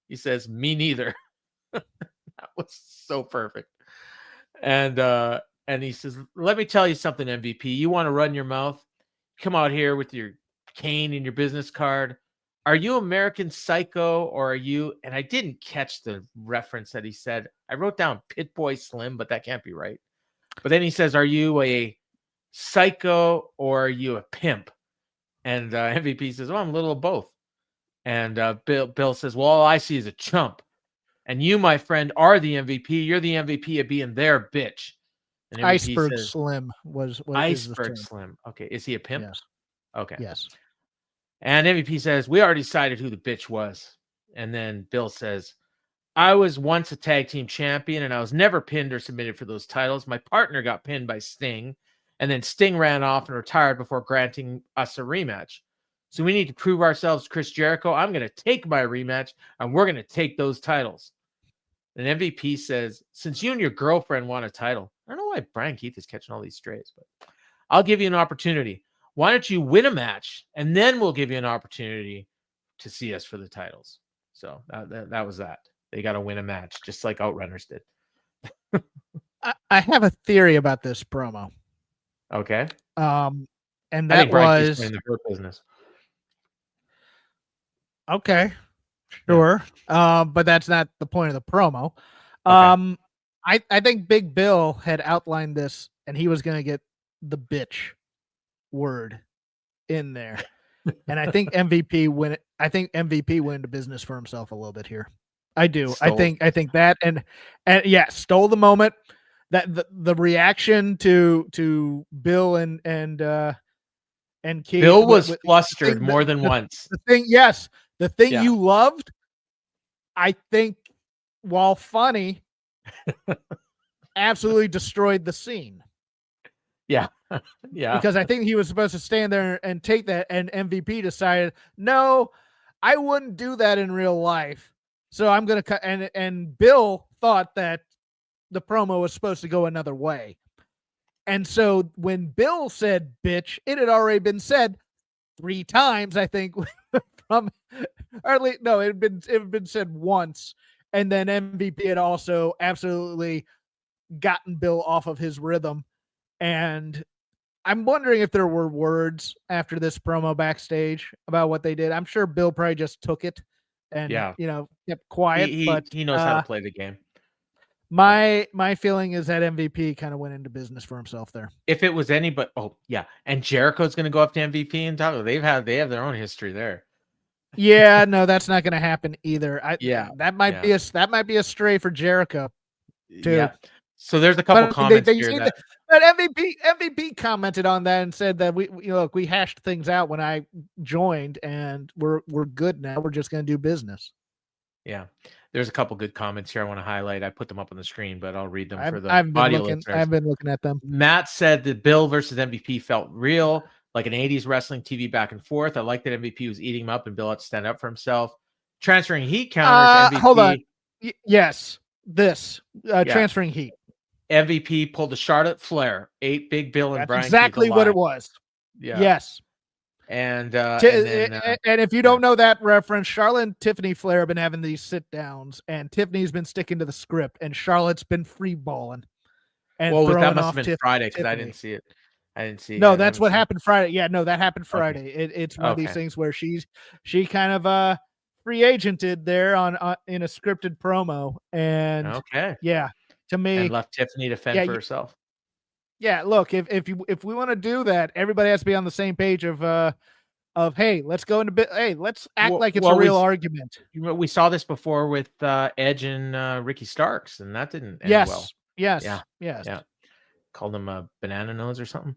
He says, me neither. That was so perfect. And he says, let me tell you something, MVP. You want to run your mouth? Come out here with your cane and your business card. Are you American Psycho or are you? And I didn't catch the reference that he said. I wrote down Pit Boy Slim, but that can't be right. But then he says, are you a psycho or are you a pimp? And MVP says, well, I'm a little of both. And Bill says, well, all I see is a chump. And you, my friend, are the MVP. You're the MVP of being their bitch. And Iceberg says, Slim was Iceberg Slim. Okay. Is he a pimp? Yes. Okay. Yes. And MVP says, we already decided who the bitch was. And then Bill says, I was once a tag team champion and I was never pinned or submitted for those titles. My partner got pinned by Sting. And then Sting ran off and retired before granting us a rematch. So we need to prove ourselves to Chris Jericho. I'm going to take my rematch, and we're going to take those titles. And MVP says, since you and your girlfriend want a title, I don't know why Brian Keith is catching all these strays, but I'll give you an opportunity. Why don't you win a match, and then we'll give you an opportunity to see us for the titles. So that was that. They got to win a match, just like Outrunners did. I have a theory about this promo. Okay. And that was in the Hurt Business. Okay, sure. Yeah. But that's not the point of the promo. Okay. I think Big Bill had outlined this, and he was going to get the bitch word in there. And I think MVP went into business for himself a little bit here. I do. I think that and yeah, stole the moment. That the reaction to Bill and Keith. Bill was flustered more than once. The thing you loved, I think, while funny, absolutely destroyed the scene. Yeah. Yeah. Because I think he was supposed to stand there and take that, and MVP decided, no, I wouldn't do that in real life. So I'm going to cut. And Bill thought that the promo was supposed to go another way. And so when Bill said bitch, it had already been said 3 times, I think, it had been said once. And then MVP had also absolutely gotten Bill off of his rhythm. And I'm wondering if there were words after this promo backstage about what they did. I'm sure Bill probably just took it and, kept quiet. He knows how to play the game. My feeling is that MVP kind of went into business for himself there. If it was anybody, and Jericho's going to go up to MVP and talk. They have their own history there. Yeah, no, that's not going to happen either. That might be a stray for Jericho too. Yeah. So there's a couple comments here but MVP commented on that and said that we hashed things out when I joined and we're good now. We're just going to do business. Yeah. There's a couple good comments here I want to highlight. I put them up on the screen, but I'll read them for the audio listeners. I've been looking at them. Matt said that Bill versus MVP felt real, like an 80s wrestling TV back and forth. I like that MVP was eating him up and Bill had to stand up for himself. Transferring heat counters. MVP. Hold on. Yes. Transferring heat. MVP pulled a Charlotte Flair, ate Big Bill and Brian. Exactly what it was. Yeah. Yes. And if you don't know that reference, Charlotte and Tiffany Flair have been having these sit downs, and Tiffany's been sticking to the script, and Charlotte's been free balling. And that must have been Friday because I didn't see it. I didn't see. No, that's what happened Friday. Yeah, no, that happened Friday. Okay. It's one of these things where she kind of free agented there on in a scripted promo, and yeah, to me, and left Tiffany to fend for herself. Yeah, look, if we want to do that, everybody has to be on the same page of hey, let's go into hey, let's act like it's a real argument. We saw this before with Edge and Ricky Starks, and that didn't end well. Yes. Called him a banana nose or something.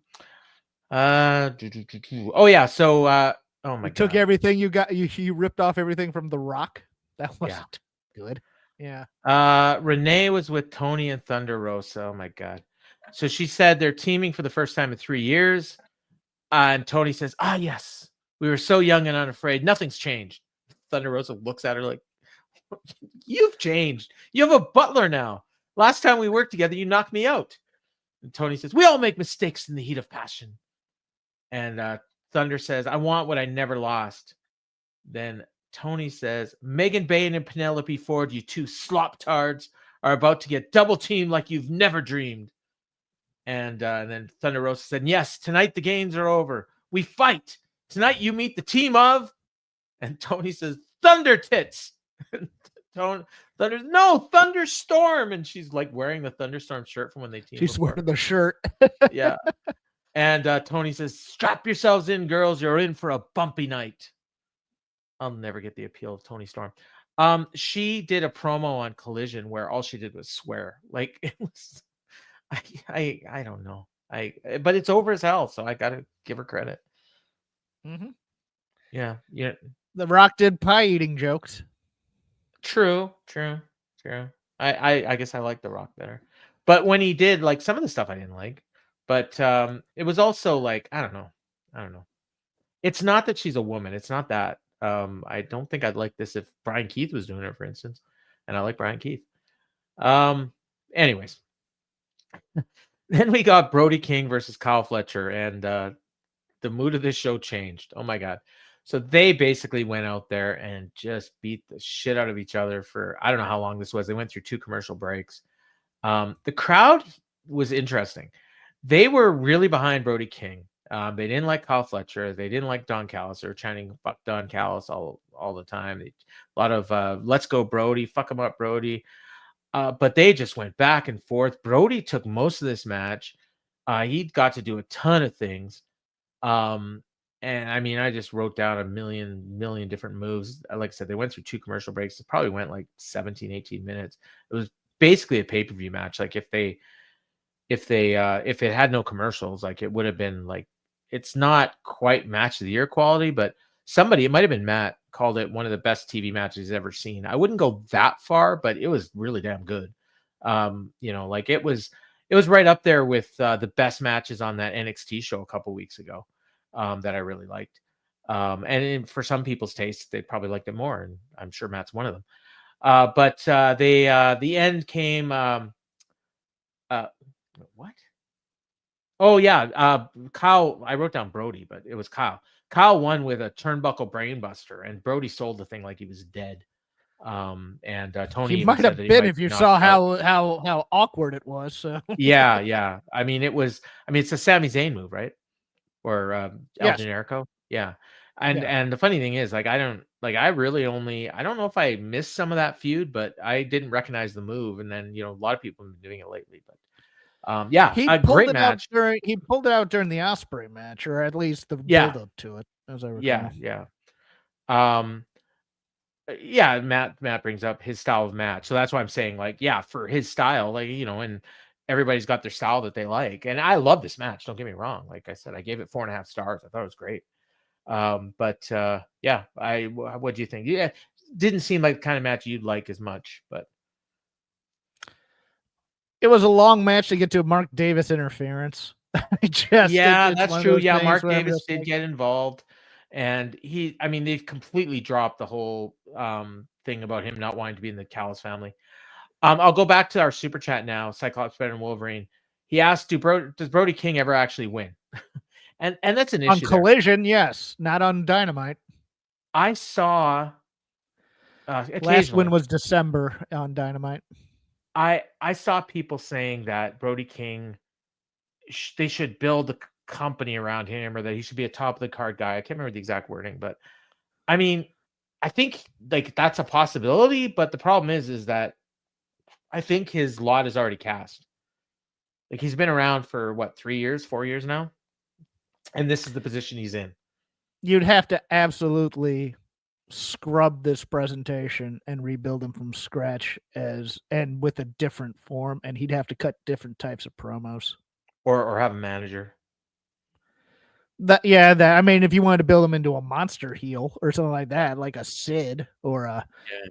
Oh yeah, so oh my god, took everything you got. You ripped off everything from The Rock. That wasn't good. Yeah. Renee was with Toni and Thunder Rosa. Oh my god. So she said they're teaming for the first time in 3 years. And Toni says, yes, we were so young and unafraid. Nothing's changed. Thunder Rosa looks at her like, you've changed. You have a butler now. Last time we worked together, you knocked me out. And Toni says, we all make mistakes in the heat of passion. And Thunder says, I want what I never lost. Then Toni says, Megan Bayne and Penelope Ford, you two slop-tards, are about to get double teamed like you've never dreamed. And then Thunder Rosa said, yes, tonight the games are over. We fight. Tonight you meet the team of, and Toni says, Thunder Tits. Thunder's, no, Thunderstorm. And she's like wearing the Thunderstorm shirt from when they teamed. She's wearing the shirt. Yeah. And Toni says, strap yourselves in, girls. You're in for a bumpy night. I'll never get the appeal of Toni Storm. She did a promo on Collision where all she did was swear. Like, it was... I don't know. But it's over as hell, so I gotta give her credit. Mm-hmm. Yeah. The Rock did pie eating jokes. True. I guess I like The Rock better. But when he did, like, some of the stuff I didn't like. But it was also like, I don't know. It's not that she's a woman. It's not that. I don't think I'd like this if Brian Keith was doing it, for instance. And I like Brian Keith. Anyways. Then we got Brody King versus Kyle Fletcher, and the mood of this show changed. Oh my god. So they basically went out there and just beat the shit out of each other for, I don't know how long this was. They went through 2 commercial breaks. The crowd was interesting. They were really behind Brody King. They didn't like Kyle Fletcher. They didn't like Don Callis. They were chanting fuck Don Callis all the time. A lot of let's go Brody, fuck him up Brody. But they just went back and forth. Brody took most of this match. He got to do a ton of things. And I mean, I just wrote down a million different moves. Like I said, they went through 2 commercial breaks. It probably went like 17, 18 minutes. It was basically a pay-per-view match. Like if it had no commercials, like it would have been like, it's not quite match of the year quality, but somebody, it might've been Matt, called it one of the best TV matches he's ever seen. I wouldn't go that far, but it was really damn good. Like it was right up there with the best matches on that NXT show a couple weeks ago that I really liked. For some people's taste, they probably liked it more, and I'm sure Matt's one of them. But the end came. What? Oh yeah, Kyle. I wrote down Brody, but it was Kyle. Kyle won with a turnbuckle brainbuster, and Brody sold the thing like he was dead. Toni, he might have been if you saw how awkward it was. So yeah. I mean, it's a Sami Zayn move, right? Or El Generico, yeah. And the funny thing is, like, I don't know if I missed some of that feud, but I didn't recognize the move. And then a lot of people have been doing it lately, but. A great match. He pulled it out during the Osprey match, or at least the build up to it, as I recall. Yeah. Matt brings up his style of match, so that's why I'm saying, like, for his style, like, and everybody's got their style that they like, and I love this match. Don't get me wrong. Like I said, I gave it 4.5 stars. I thought it was great. What do you think? Yeah, didn't seem like the kind of match you'd like as much, but. It was a long match to get to a Mark Davis interference. That's true. Yeah, Mark Davis did get involved, and they've completely dropped the whole thing about him not wanting to be in the Callis family. I'll go back to our super chat now. Cyclops Better than Wolverine. He asked, "Does Brody King ever actually win?" and that's an issue on Collision, yes, not on Dynamite. I saw. Last win was December on Dynamite. I saw people saying that Brody King, they should build company around him, or that he should be a top of the card guy. I can't remember the exact wording, but I mean, I think like that's a possibility. But the problem is that I think his lot is already cast. Like he's been around for what, 3 years, 4 years now, and this is the position he's in. You'd have to absolutely scrub this presentation and rebuild him from scratch and with a different form, and he'd have to cut different types of promos or have a manager. I mean, if you wanted to build him into a monster heel or something like that, like a Sid or a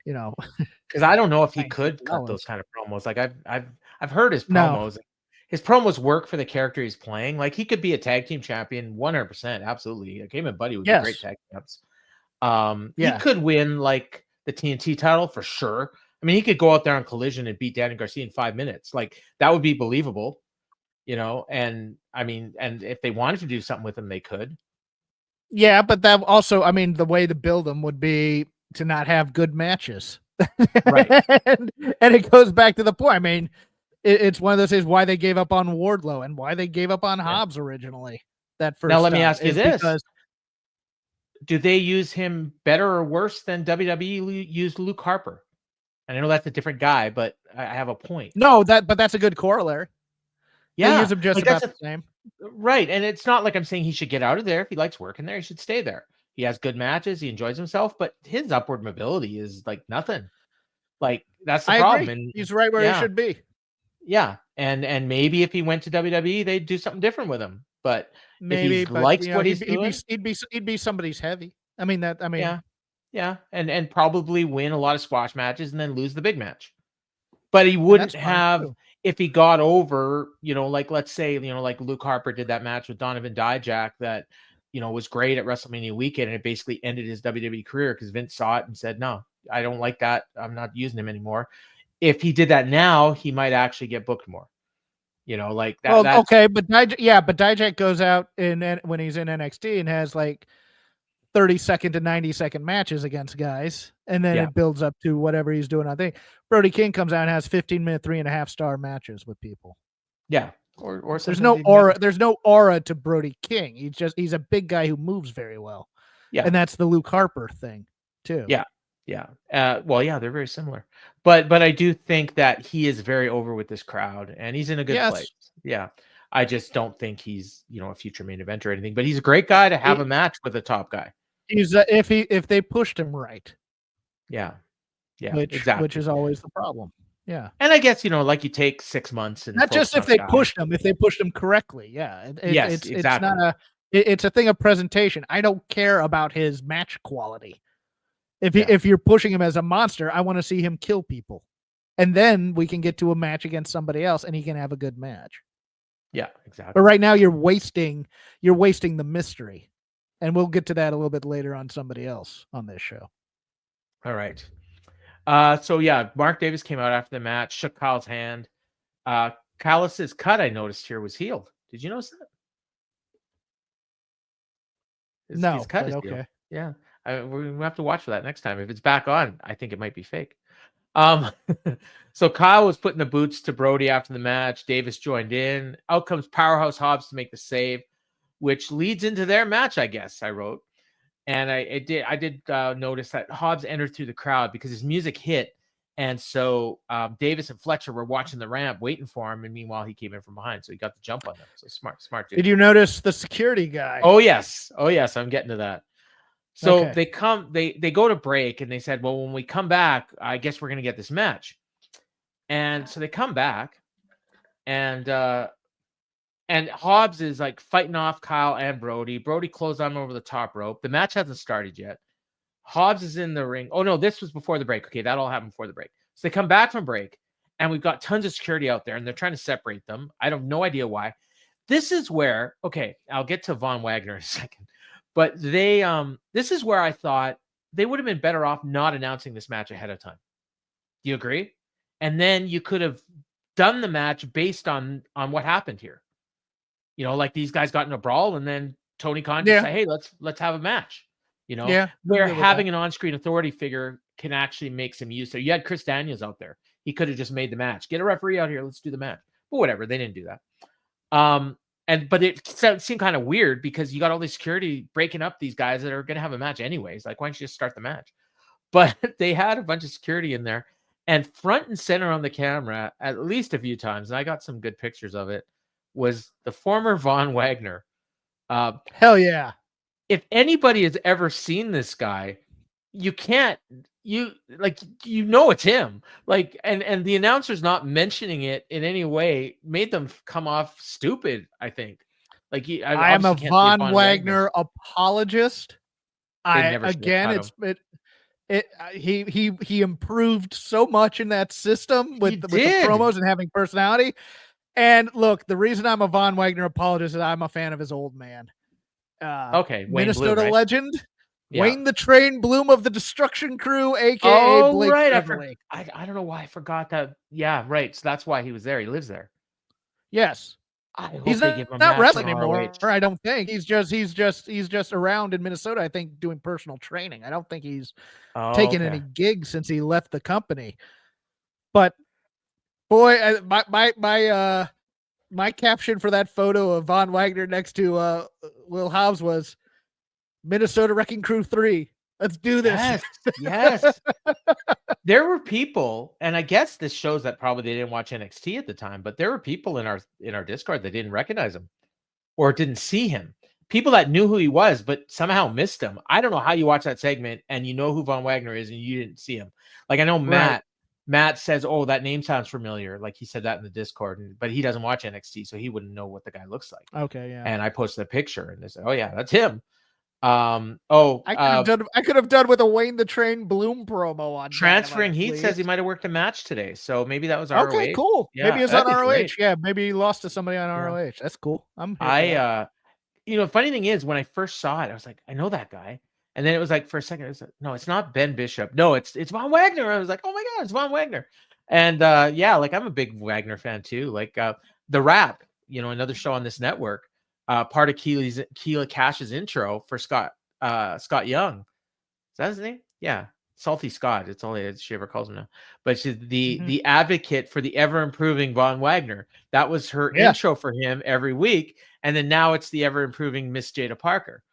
because I don't know if he could cut those kind of promos. Like I've heard his promos. No. His promos work for the character he's playing. Like he could be a tag team champion 100%, absolutely. Like him and Buddy would be great tag teams. He could win like the TNT title for sure. I mean, he could go out there on Collision and beat Daniel Garcia in 5 minutes. Like that would be believable, and I mean, and if they wanted to do something with him, they could. Yeah, but that also, I mean, the way to build them would be to not have good matches. Right. and it goes back to the point. I mean, it's one of those things why they gave up on Wardlow and why they gave up on Hobbs originally. That first. Now let me ask you this. Do they use him better or worse than WWE used Luke Harper? And I know that's a different guy, but I have a point. No, but that's a good corollary. Yeah, they use him just about the same. Right, and it's not like I'm saying he should get out of there. If he likes working there, he should stay there. He has good matches, he enjoys himself, but his upward mobility is like nothing. Like that's the problem. Agree. And he's right where he should be. Yeah, and maybe if he went to WWE, they'd do something different with him. But maybe if he likes what he's doing, he'd be somebody's heavy. Yeah, and probably win a lot of squash matches and then lose the big match. But he wouldn't have if he got over, like let's say, like Luke Harper did that match with Donovan Dijak that, was great at WrestleMania weekend, and it basically ended his WWE career because Vince saw it and said, no, I don't like that. I'm not using him anymore. If he did that now, he might actually get booked more. Like that. Well, okay, but Dijak goes out when he's in NXT and has like 30-second to 90-second matches against guys, and then it builds up to whatever he's doing. I think Brody King comes out and has 15-minute, 3.5-star matches with people. Yeah, or there's no aura. There's no aura to Brody King. He's a big guy who moves very well. Yeah, and that's the Luke Harper thing too. Yeah. They're very similar, but I do think that he is very over with this crowd, and he's in a good place. Yeah. I just don't think he's, a future main event or anything, but he's a great guy to have a match with a top guy. He's if they pushed him right. Yeah. Exactly. Which is always the problem. Yeah. And I guess, like you take 6 months and not just if they pushed him, if they pushed him correctly. Yeah. Yes, exactly. It's a thing of presentation. I don't care about his match quality. If you're pushing him as a monster, I want to see him kill people. And then we can get to a match against somebody else and he can have a good match. Yeah, exactly. But right now you're wasting the mystery. And we'll get to that a little bit later on somebody else on this show. All right. So Mark Davis came out after the match, shook Kyle's hand. Callus's cut, I noticed here, was healed. Did you notice that? His cut is healed. Yeah. We have to watch for that next time. If it's back on, I think it might be fake. So Kyle was putting the boots to Brody after the match. Davis joined in. Out comes Powerhouse Hobbs to make the save, which leads into their match, I guess, I wrote. And I did notice that Hobbs entered through the crowd because his music hit. And so Davis and Fletcher were watching the ramp waiting for him. And meanwhile, he came in from behind. So he got the jump on them. So smart dude. Did you notice the security guy? Oh, yes. I'm getting to that. So they go to break and they said, well, when we come back, I guess we're going to get this match. And so they come back and Hobbs is like fighting off Kyle and Brody. Brody closed on him over the top rope. The match hasn't started yet. Hobbs is in the ring. Oh no, this was before the break. Okay. That all happened before the break. So they come back from break and we've got tons of security out there and they're trying to separate them. I have no idea why. This is where, I'll get to Von Wagner in a second. But this is where I thought they would have been better off not announcing this match ahead of time. Do you agree? And then you could have done the match based on what happened here. Like these guys got in a brawl, and then Tony Khan just said, "Hey, let's have a match." Where having an on-screen authority figure can actually make some use. So you had Chris Daniels out there; he could have just made the match. Get a referee out here. Let's do the match. But whatever, they didn't do that. but it seemed kind of weird because you got all this security breaking up these guys that are going to have a match anyways. Like, why don't you just start the match? But they had a bunch of security in there, and front and center on the camera, at least a few times, and I got some good pictures of it, was the former Von Wagner. Hell yeah. If anybody has ever seen this guy, it's him. Like, and the announcer's not mentioning it in any way made them come off stupid, I think. Like, I am a Von Wagner apologist. He improved so much in that system with the promos and having personality. And look, the reason I'm a Von Wagner apologist is I'm a fan of his old man. Wayne Minnesota Bloom, right? legend, yeah. Wayne the Train Bloom of the Destruction Crew, aka Blake Beverly. I don't know why I forgot that. Yeah, right. So that's why he was there. He lives there. Yes. He's not wrestling anymore. I don't think he's just around in Minnesota. I think doing personal training. I don't think he's taken any gigs since he left the company. But boy, my caption for that photo of Von Wagner next to Will Hobbs was Minnesota Wrecking Crew 3. Let's do this. Yes. There were people, and I guess this shows that probably they didn't watch NXT at the time, but there were people in our Discord that didn't recognize him or didn't see him. People that knew who he was, but somehow missed him. I don't know how you watch that segment and you know who Von Wagner is and you didn't see him. Like, I know Matt says, "Oh, that name sounds familiar." Like, he said that in the Discord, but he doesn't watch NXT, so he wouldn't know what the guy looks like. Okay, yeah. And I posted a picture, and they said, "Oh yeah, that's him." I could have done with a Wayne the Train Bloom promo on transferring. He says he might have worked a match today, so maybe that was ROH. Okay, cool. Yeah, maybe it's on ROH. Great. Yeah, maybe he lost to somebody on ROH. That's cool. Funny thing is, when I first saw it, I was like, I know that guy. And then it was like, for a second, I was like, no, it's not Ben Bishop. No, it's Von Wagner. I was like, oh my God, it's Von Wagner. And like, I'm a big Wagner fan too. Like, The Rap, another show on this network, part of Keela Cash's intro for Scott Young. Is that his name? Yeah. Salty Scott. It's all she ever calls him now. But she's the advocate for the ever improving Von Wagner. That was her intro for him every week. And then now it's the ever improving Miss Jada Parker.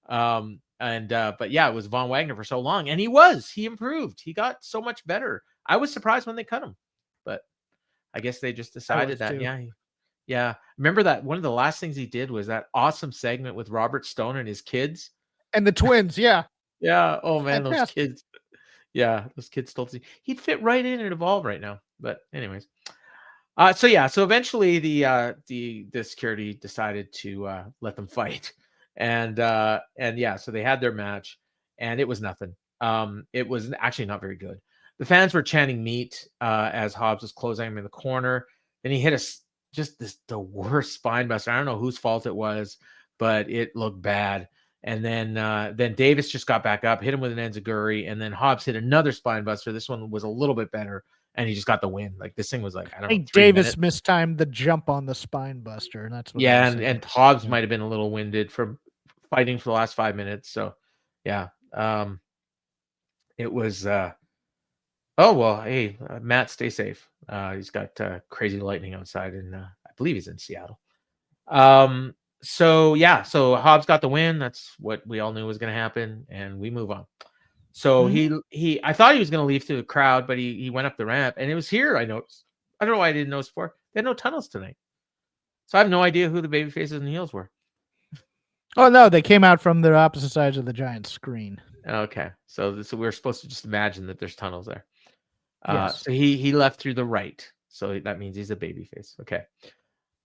But yeah, it was Von Wagner for so long, and he improved. He got so much better. I was surprised when they cut him, but I guess they just decided that. Too. Yeah. Remember that one of the last things he did was that awesome segment with Robert Stone and his kids and the twins. Yeah. Yeah. Oh man, those kids. Yeah, those kids still. He'd fit right in and Evolve right now. But anyways, so eventually the security decided to let them fight. And so they had their match, and it was nothing. It was actually not very good. The fans were chanting meat as Hobbs was closing him in the corner. Then he hit the worst spine buster. I don't know whose fault it was, but it looked bad. And then Davis just got back up, hit him with an enziguri, and then Hobbs hit another spine buster. This one was a little bit better, and he just got the win. Like, this thing was like, I don't know. Davis mistimed the jump on the spine buster, and that's what. Yeah, and Hobbs might have been a little winded from fighting for the last 5 minutes. So yeah, it was hey, Matt, stay safe. He's got crazy lightning outside, and I believe he's in Seattle. So Hobbs got the win. That's what we all knew was going to happen, and we move on. So I thought he was going to leave through the crowd, but he went up the ramp, and it was here. I noticed. I don't know why I didn't notice before. They had no tunnels tonight, so I have no idea who the baby faces and heels were. Oh no, they came out from the opposite sides of the giant screen. Okay, so we're supposed to just imagine that there's tunnels there. Yes. So he left through the right, so that means he's a babyface. Okay.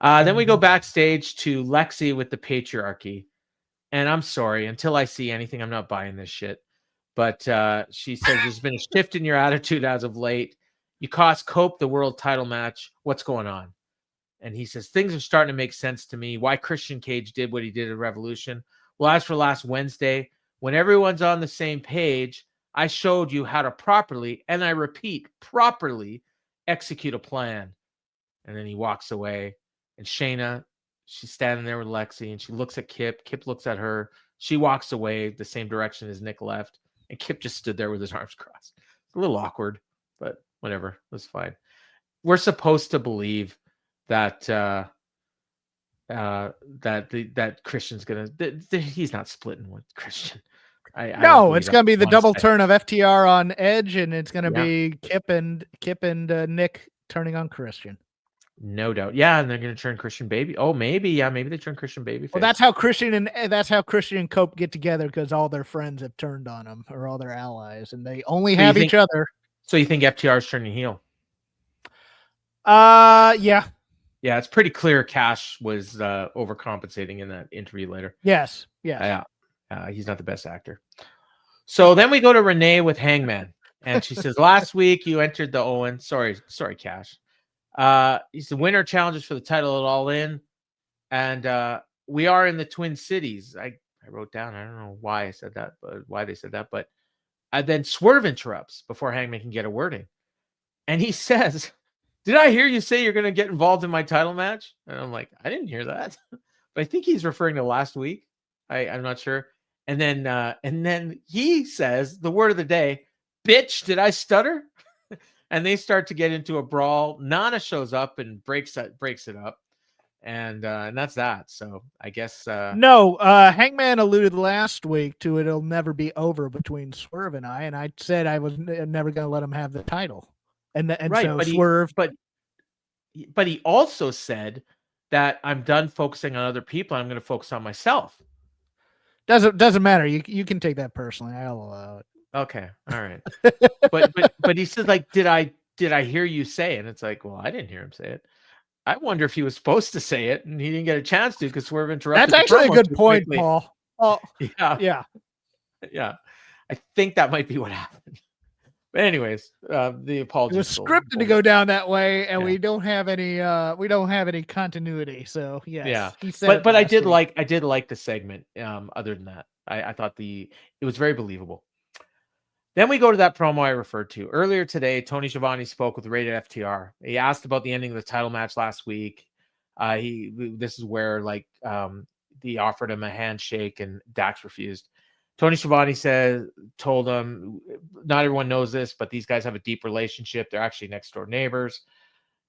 Then we go backstage to Lexi with the patriarchy, and I'm sorry, until I see anything, I'm not buying this shit. But she says there's been a shift in your attitude as of late. You cost Cope the world title match. What's going on? And he says, things are starting to make sense to me. Why Christian Cage did what he did at Revolution. Well, as for last Wednesday, when everyone's on the same page, I showed you how to properly, and I repeat, properly execute a plan. And then he walks away. And Shayna, she's standing there with Lexi, and she looks at Kip. Kip looks at her. She walks away the same direction as Nick left. And Kip just stood there with his arms crossed. It's a little awkward, but whatever. It was fine. We're supposed to believe that that Christian's gonna. He's not splitting with Christian. No, it's gonna be the double turn of FTR on Edge, and it's gonna be Kip and Nick turning on Christian. No doubt. Yeah, and they're going to turn Christian baby. Oh, maybe. Yeah, maybe they turn Christian baby. Well, that's how Christian and Cope get together, because all their friends have turned on them, or all their allies, and they only have each other. So you think FTR is turning heel? Yeah. Yeah, it's pretty clear Cash was overcompensating in that interview later. Yes. Yeah. He's not the best actor. So then we go to Renee with Hangman, and she says, "Last week you entered the Owen. Sorry, Cash. He's the winner challenges for the title at All In, and we are in the Twin Cities." I wrote down, I don't know why I said that, but why they said that, but then Swerve interrupts before Hangman can get a word in, and he says, "Did I hear you say you're going to get involved in my title match?" And I'm like, I didn't hear that, but I think he's referring to last week. I'm not sure. And then he says the word of the day, "Bitch, did I stutter?" And they start to get into a brawl. Nana shows up and breaks it up, and that's that. So I guess no. Hangman alluded last week to it'll never be over between Swerve and I said I was never going to let him have the title, and right, so but Swerve. But he also said that I'm done focusing on other people. I'm going to focus on myself. Doesn't matter. You can take that personally. I'll allow it. Okay. All right. but he says, like, did I hear you say it? And it's like, well, I didn't hear him say it. I wonder if he was supposed to say it and he didn't get a chance to because Swerve interrupted. That's actually a good point, Paul. Oh, yeah. I think that might be what happened. But anyways, the apology. It was scripted to go down that way, and we don't have any continuity. So yes, yeah. He said but I did like the segment. Other than that, I thought it was very believable. Then we go to that promo I referred to earlier today. Tony Schiavone spoke with Rated FTR. He asked about the ending of the title match last week. This is where they offered him a handshake and Dax refused. Tony Schiavone told him, not everyone knows this, but these guys have a deep relationship. They're actually next door neighbors.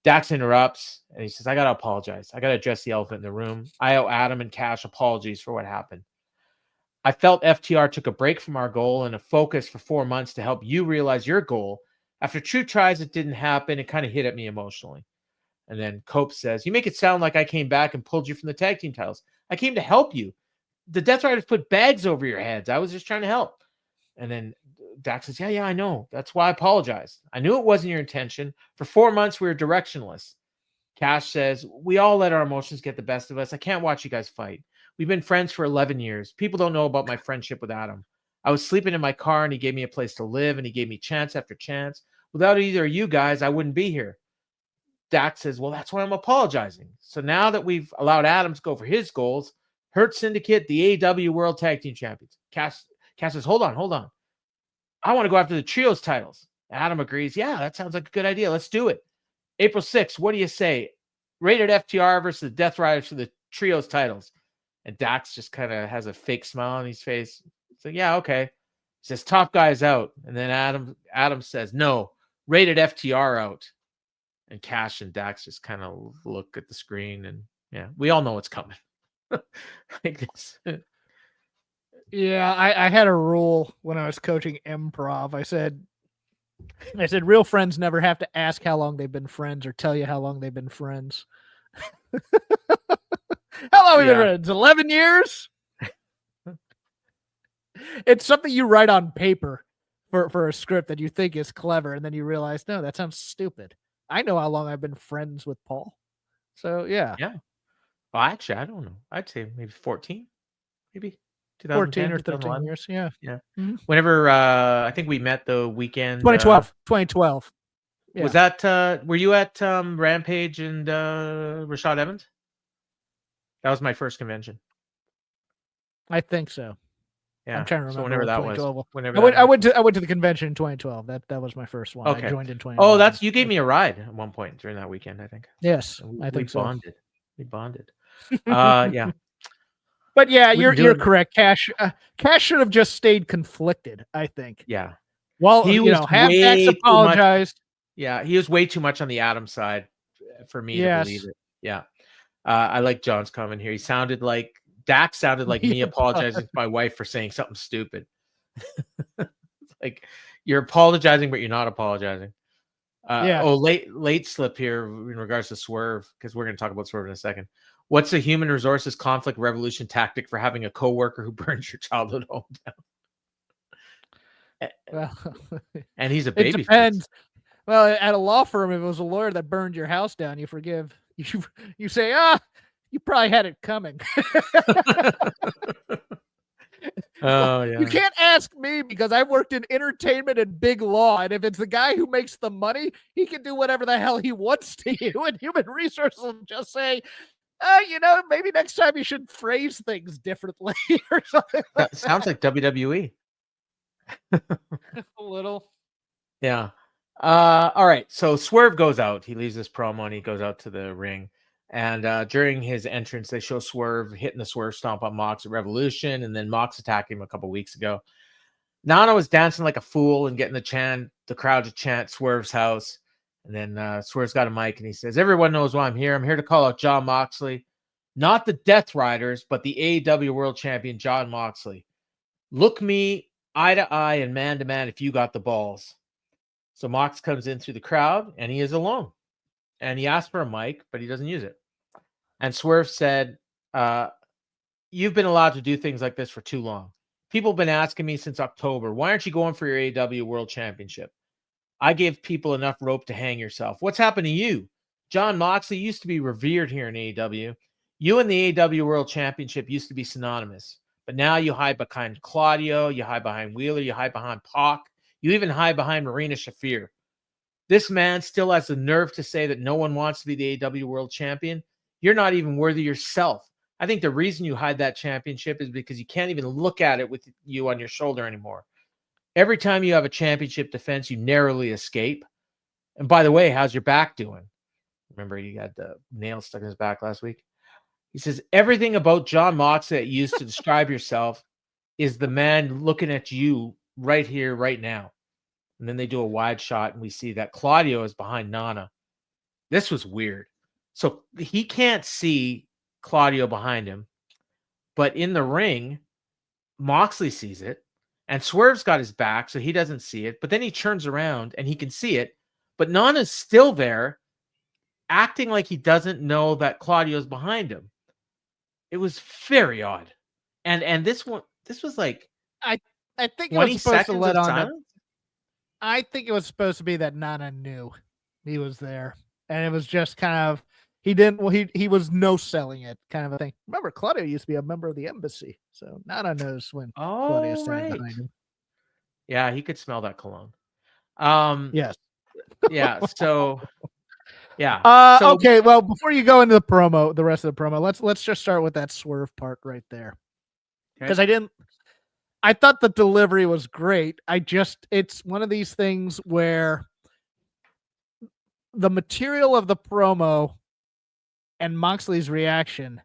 Dax interrupts and he says, "I got to apologize. I got to address the elephant in the room. I owe Adam and Cash apologies for what happened. I felt FTR took a break from our goal and a focus for 4 months to help you realize your goal. After 2 tries, it didn't happen. It kind of hit at me emotionally." And then Cope says, "You make it sound like I came back and pulled you from the tag team titles. I came to help you. The Death Riders put bags over your heads. I was just trying to help." And then Dax says, yeah, I know. That's why I apologize. I knew it wasn't your intention. For 4 months, we were directionless. Cash says, "We all let our emotions get the best of us. I can't watch you guys fight. We've been friends for 11 years. People don't know about my friendship with Adam. I was sleeping in my car and he gave me a place to live and he gave me chance after chance. Without either of you guys, I wouldn't be here." Dax says, "Well, that's why I'm apologizing. So now that we've allowed Adam to go for his goals, Hurt Syndicate, the AEW World Tag Team Champions." Cash says, hold on. "I want to go after the trios titles." Adam agrees. "Yeah, that sounds like a good idea. Let's do it. April 6th, what do you say? Rated FTR versus the Death Riders for the trios titles." And Dax just kind of has a fake smile on his face. It's like, "Yeah, okay." He says, "Top guy's out." And then Adam says, "No, Rated FTR out." And Cash and Dax just kind of look at the screen and yeah, we all know what's coming. Like this. Yeah, I had a rule when I was coaching improv. I said, real friends never have to ask how long they've been friends or tell you how long they've been friends. How long have we been friends? 11 years? It's something you write on paper for a script that you think is clever, and then you realize, no, that sounds stupid. I know how long I've been friends with Paul. So, yeah. Yeah. Well, actually, I don't know. I'd say maybe 14, maybe 14 or 13 years. Yeah. Yeah. Mm-hmm. Whenever I think we met the weekend. 2012. Yeah. Was that, were you at Rampage and Rashad Evans? That was my first convention. I think so. Yeah. I'm trying to remember. So whenever that was. I went to the convention in 2012. That was my first one. Okay. I joined in 2012. Oh, you gave me a ride at one point during that weekend, I think. Yes, I think so. We bonded. Yeah. But yeah, you're correct. Cash should have just stayed conflicted, I think. Yeah. Well, he was Dax apologized. Yeah, he was way too much on the Adam side for me to believe it. Yeah. I like John's comment here. He sounded like Dak sounded like me apologizing to my wife for saying something stupid. Like you're apologizing, but you're not apologizing. Oh, late slip here in regards to Swerve, because we're going to talk about Swerve in a second. What's a human resources conflict revolution tactic for having a coworker who burns your childhood home down? Well, and he's a baby. It depends. Well, at a law firm, if it was a lawyer that burned your house down, you forgive. You say, you probably had it coming. Oh, yeah. You can't ask me because I've worked in entertainment and big law. And if it's the guy who makes the money, he can do whatever the hell he wants to you. And human resources will just say, maybe next time you should phrase things differently or something. That sounds like WWE. A little. Yeah. All right. So Swerve goes out. He leaves this promo and he goes out to the ring. And during his entrance, they show Swerve hitting the Swerve Stomp on Mox at Revolution, and then Mox attacked him a couple weeks ago. Nana was dancing like a fool and getting the crowd to chant Swerve's house. And then Swerve's got a mic and he says, "Everyone knows why I'm here. I'm here to call out Jon Moxley, not the Death Riders, but the AEW World Champion Jon Moxley. Look me eye to eye and man to man if you got the balls." So Mox comes in through the crowd and he is alone. And he asked for a mic, but he doesn't use it. And Swerve said, "You've been allowed to do things like this for too long. People have been asking me since October, why aren't you going for your AEW World Championship? I gave people enough rope to hang yourself. What's happened to you? Jon Moxley used to be revered here in AEW. You and the AEW World Championship used to be synonymous. But now you hide behind Claudio, you hide behind Wheeler, you hide behind Pac, you even hide behind Marina Shafir. This man still has the nerve to say that no one wants to be the AEW World Champion. You're not even worthy yourself. I think the reason you hide that championship is because you can't even look at it with you on your shoulder anymore. Every time you have a championship defense, you narrowly escape. And by the way, how's your back doing?" Remember, he had the nail stuck in his back last week. He says, "Everything about Jon Moxley that you used to describe yourself is the man looking at you right here, right now." And then they do a wide shot and we see that Claudio is behind Nana. This was weird. So he can't see Claudio behind him, but in the ring, Moxley sees it, and Swerve's got his back, so he doesn't see it. But then he turns around and he can see it, but Nana's still there, acting like he doesn't know that Claudio's behind him. It was very odd. And this was like I think it was supposed to let on. I think it was supposed to be that Nana knew he was there, and it was just kind of he was no selling it kind of a thing. Remember, Claudio used to be a member of the embassy, so Nana knows when Claudio's standing behind him. Yeah, he could smell that cologne. Yes. Yeah. So. Yeah. Okay. Well, before you go into the rest of the promo, let's just start with that Swerve part right there, because I thought the delivery was great. It's one of these things where the material of the promo and Moxley's reaction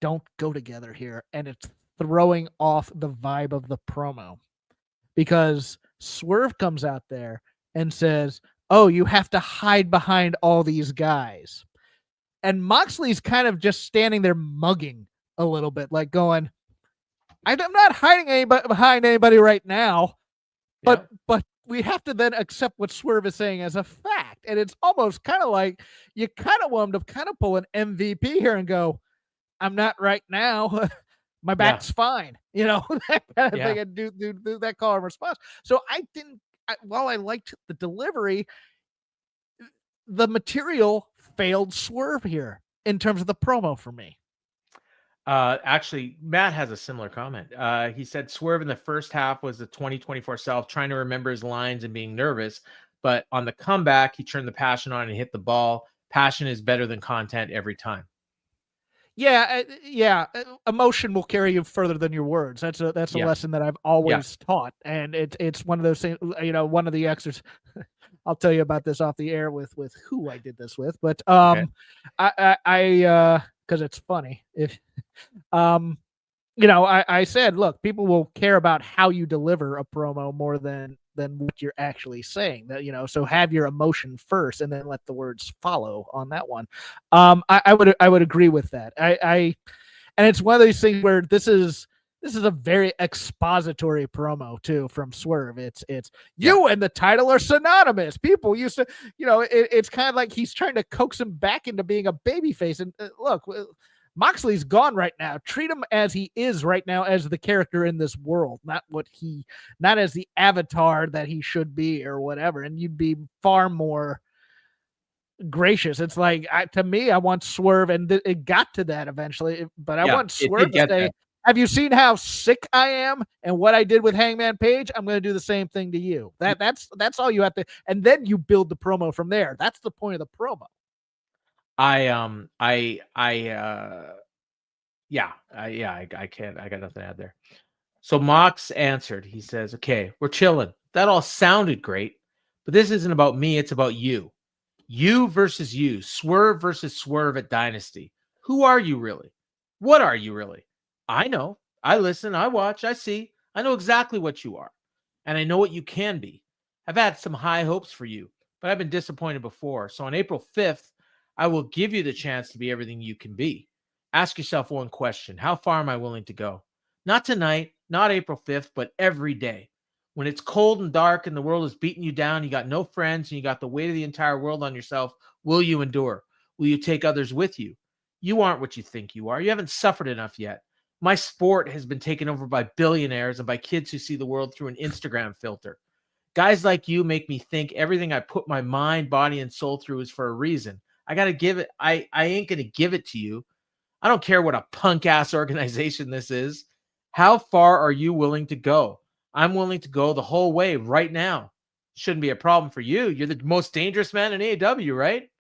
don't go together here, and it's throwing off the vibe of the promo, because Swerve comes out there and says, "Oh, you have to hide behind all these guys." And Moxley's kind of just standing there mugging a little bit, like going, "I'm not hiding behind anybody right now, but we have to then accept what Swerve is saying as a fact." And it's almost kind of like you kind of want him to kind of pull an MVP here and go, "I'm not right now. My back's fine." That kind of thing, and do that call and response. So while I liked the delivery, the material failed Swerve here in terms of the promo for me. Actually, Matt has a similar comment. He said Swerve in the first half was the 2024 self, trying to remember his lines and being nervous. But on the comeback, he turned the passion on and hit the ball. Passion is better than content every time. Yeah. Emotion will carry you further than your words. That's a lesson that I've always taught, and it's one of those things. One of the exercises. I'll tell you about this off the air with who I did this with, but I because it's funny. If I said, look, people will care about how you deliver a promo more than than what you're actually saying. That, so have your emotion first and then let the words follow on that one. I would agree with that. And it's one of these things where this is a very expository promo too from Swerve. It's you and the title are synonymous. People used to, it's kind of like he's trying to coax him back into being a babyface. And look, Moxley's gone right now. Treat him as he is right now, as the character in this world, not as the avatar that he should be or whatever. And you'd be far more gracious. It's like, to me, I want Swerve, and it got to that eventually, but I want Swerve to say, have you seen how sick I am and what I did with Hangman Page? I'm going to do the same thing to you. That's all you have to, and then you build the promo from there. That's the point of the promo. I got nothing to add there. So Mox answered. He says, okay, we're chilling. That all sounded great, but this isn't about me. It's about you. You versus you. Swerve versus Swerve at Dynasty. Who are you really? What are you really? I know. I listen. I watch. I see. I know exactly what you are. And I know what you can be. I've had some high hopes for you, but I've been disappointed before. So on April 5th, I will give you the chance to be everything you can be. Ask yourself one question. How far am I willing to go? Not tonight, not April 5th, but every day. When it's cold and dark and the world is beating you down, you got no friends, and you got the weight of the entire world on yourself, will you endure? Will you take others with you? You aren't what you think you are. You haven't suffered enough yet. My sport has been taken over by billionaires and by kids who see the world through an Instagram filter. Guys like you make me think everything I put my mind, body, and soul through is for a reason. I got to give it. I ain't going to give it to you. I don't care what a punk ass organization this is. How far are you willing to go? I'm willing to go the whole way right now. Shouldn't be a problem for you. You're the most dangerous man in AEW, right?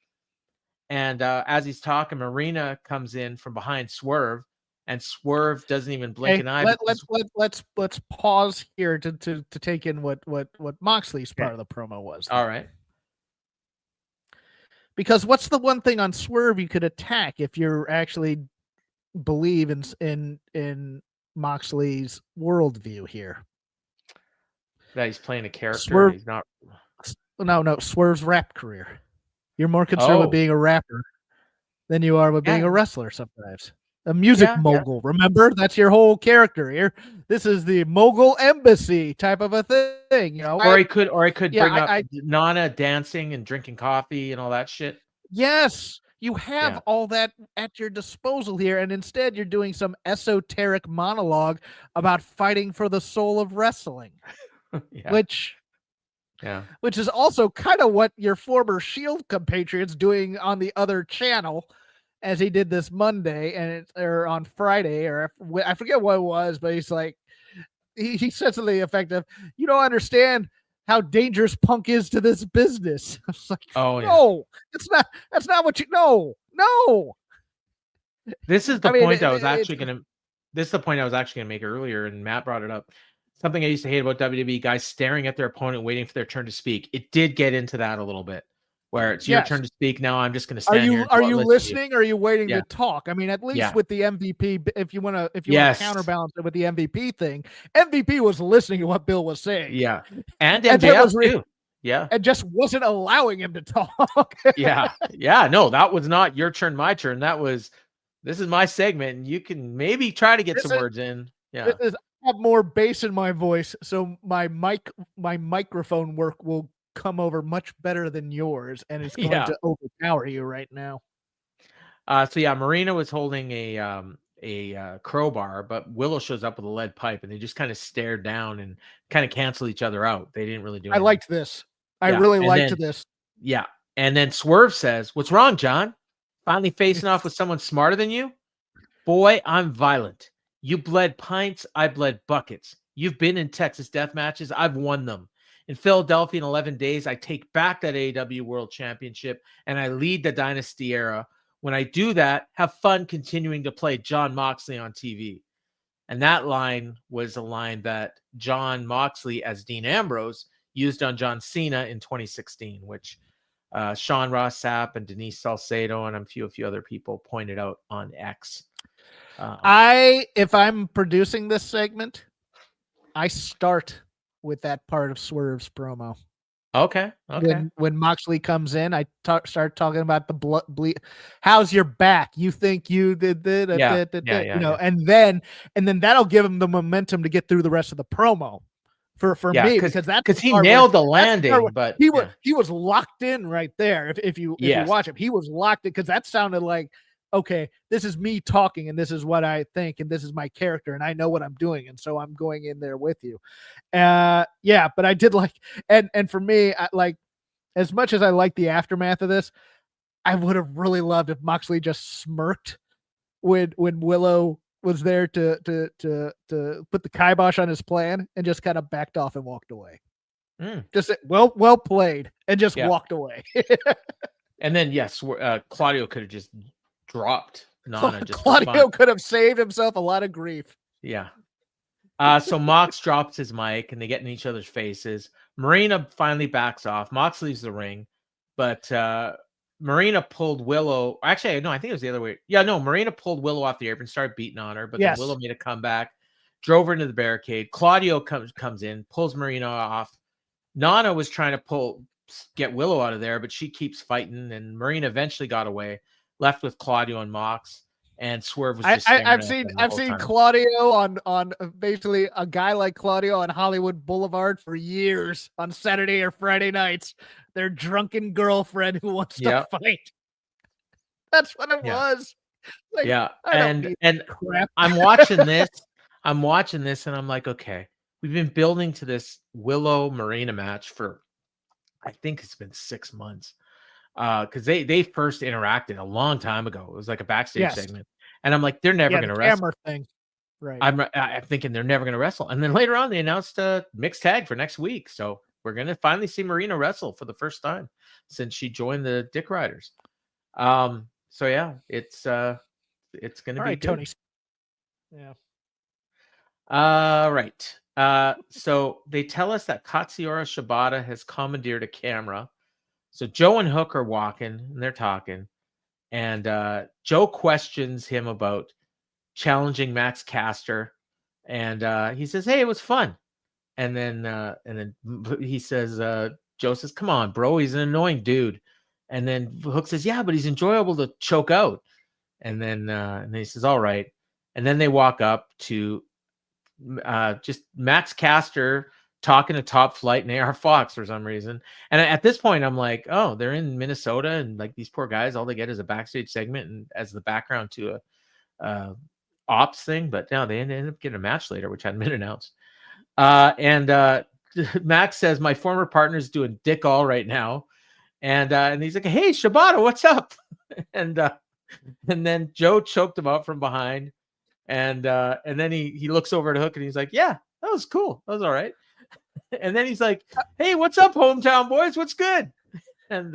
And as he's talking, Marina comes in from behind Swerve, and Swerve doesn't even blink an eye. Let's pause here to take in what Moxley's part of the promo was. All right. Because what's the one thing on Swerve you could attack if you actually believe in Moxley's worldview here? That he's playing a character. Swerve, he's not. No. Swerve's rap career. You're more concerned with being a rapper than you are with being a wrestler sometimes. A music mogul. Remember, that's your whole character here. This is the mogul embassy type of a thing, Or I could bring up Nana dancing and drinking coffee and all that shit. Yes, you have all that at your disposal here, and instead you're doing some esoteric monologue about fighting for the soul of wrestling, which is also kind of what your former Shield compatriot's doing on the other channel, as he did this Monday or on Friday, or I forget what it was, but he's like, he said something effective. You don't understand how dangerous Punk is to this business. I was like, no, that's not what you know. No. This is the point I was actually going to make earlier, and Matt brought it up. Something I used to hate about WWE, guys staring at their opponent, waiting for their turn to speak. It did get into that a little bit, where it's your turn to speak. Now I'm just going to stand here. Are you listening? Or are you waiting to talk? I mean, at least with the MVP, if you want to counterbalance it with the MVP thing, MVP was listening to what Bill was saying. Yeah, and MJF too. Yeah, and just wasn't allowing him to talk. No, that was not your turn, my turn. This is my segment, and you can maybe try to get some words in. Yeah, I have more bass in my voice, so my microphone work will come over much better than yours, and it's going to overpower you right now. Marina was holding a crowbar, but Willow shows up with a lead pipe, and they just kind of stare down and kind of cancel each other out. They didn't really do anything. I liked this. I really liked this. Yeah. And then Swerve says, "What's wrong, John? Finally facing off with someone smarter than you? Boy, I'm violent. You bled pints, I bled buckets. You've been in Texas death matches, I've won them. In Philadelphia in 11 days, I take back that AEW World Championship, and I lead the Dynasty era. When I do that, have fun continuing to play Jon Moxley on TV." And that line was a line that Jon Moxley, as Dean Ambrose, used on John Cena in 2016, which Sean Ross Sapp and Denise Salcedo and a few other people pointed out on X. If I'm producing this segment, I start with that part of Swerve's promo. Okay. When Moxley comes in, I start talking about the how's your back? You think you did that? And then that'll give him the momentum to get through the rest of the promo. For me, because he nailed the landing, but he was locked in right there. If you watch him, he was locked in because that sounded like, okay, this is me talking, and this is what I think, and this is my character, and I know what I'm doing, and so I'm going in there with you. But I did like, and for me, as much as I like the aftermath of this, I would have really loved if Moxley just smirked when Willow was there to put the kibosh on his plan and just kind of backed off and walked away. Just well played, and just walked away. And then Claudio could have just dropped Nana. Claudio could have saved himself a lot of grief. Yeah. So Mox drops his mic and they get in each other's faces. Marina finally backs off. Mox leaves the ring, but Marina pulled Willow. Actually, no, I think it was the other way. Yeah, no, Marina pulled Willow off the apron, started beating on her, but then Willow made a comeback, drove her into the barricade. Claudio comes in, pulls Marina off. Nana was trying to get Willow out of there, but she keeps fighting, and Marina eventually got away, left with Claudio and Mox, and Swerve was just I've seen Claudio on basically a guy like Claudio on Hollywood Boulevard for years on Saturday or Friday nights. Their drunken girlfriend who wants to fight. That's what it was. And crap. I'm watching this. And I'm like, okay, we've been building to this Willow Marina match for, I think it's been 6 months. Because they first interacted a long time ago. It was like a backstage segment, and I'm like, they're never going to wrestle. Thing, right? I'm thinking they're never going to wrestle, and then later on they announced a mixed tag for next week, so we're going to finally see Marina wrestle for the first time since she joined the Dick Riders. So yeah, it's going to be good. Toni. Yeah. Right. So they tell us that Katsuyori Shibata has commandeered a camera. So Joe and Hook are walking and they're talking, and Joe questions him about challenging Max Caster, and he says, "Hey, it was fun." And then he says, Joe says, "Come on, bro, he's an annoying dude." And then Hook says, "Yeah, but he's enjoyable to choke out." And then he says, "All right." And then they walk up to just Max Caster talking to Top Flight and AR Fox for some reason. And at this point, I'm like, oh, they're in Minnesota, and like these poor guys, all they get is a backstage segment and as the background to a ops thing. But no, they ended up getting a match later, which hadn't been announced. And Max says, "My former partner's doing dick all right now." And he's like, "Hey, Shibata, what's up?" and then Joe choked him out from behind. And then he looks over at Hook and he's like, "Yeah, that was cool. That was all right." And then he's like, "Hey, what's up, hometown boys? What's good?" And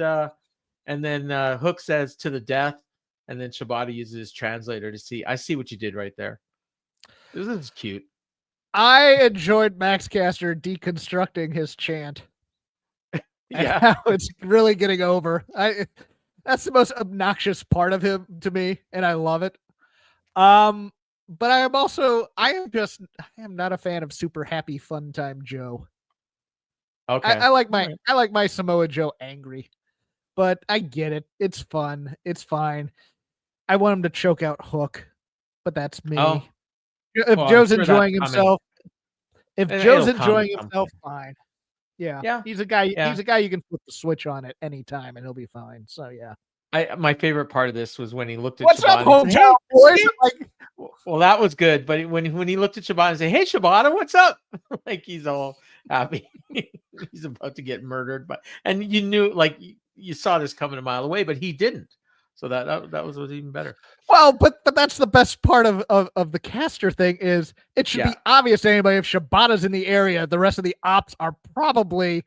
then Hook says, "To the death." And then Shibata uses his translator to see. I see what you did right there. This is cute. I enjoyed Max Caster deconstructing his chant. Yeah, how it's really getting over. That's the most obnoxious part of him to me, and I love it. But I am not a fan of super happy fun time Joe. Okay. I like my Samoa Joe angry, but I get it. It's fun. It's fine. I want him to choke out Hook, but that's me. Oh. If Joe's enjoying himself, fine. Yeah. He's a guy. Yeah. He's a guy you can flip the switch on at any time and he'll be fine. So yeah. My favorite part of this was when he looked at What's Shibata up, hometown boys? Well, that was good, but when he looked at Shibata and said, "Hey, Shibata, what's up?" Like he's all happy. He's about to get murdered, and you knew, like you saw this coming a mile away, but he didn't. So that was even better. Well, but that's the best part of the Caster thing is it should be obvious to anybody if Shibata's in the area, the rest of the ops are probably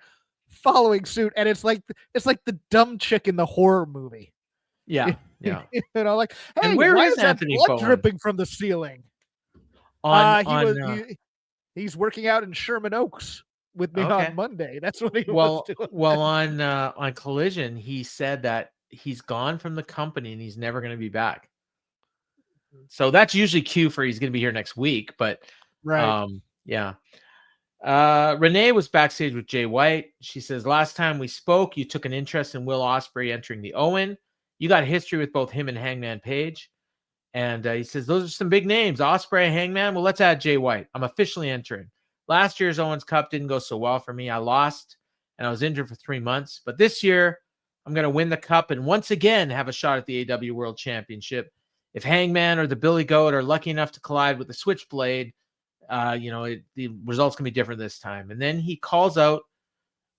following suit, and it's like the dumb chick in the horror movie. Yeah. You know, like, hey, and where why is that Anthony blood Bowen? Dripping from the ceiling? He's working out in Sherman Oaks with me on Monday. That's what he was doing. Well, on Collision, he said that he's gone from the company and he's never going to be back. So that's usually cue for he's going to be here next week. But right, yeah. Renee was backstage with Jay White. She says, last time we spoke, you took an interest in Will Ospreay entering the Owen. You got history with both him and Hangman Page. And he says, those are some big names. Ospreay, Hangman. Well, let's add Jay White. I'm officially entering. Last year's Owens Cup didn't go so well for me. I lost and I was injured for 3 months. But this year, I'm going to win the cup and once again have a shot at the AEW World Championship. If Hangman or the Billy Goat are lucky enough to collide with the Switchblade, the results can be different this time. And then he calls out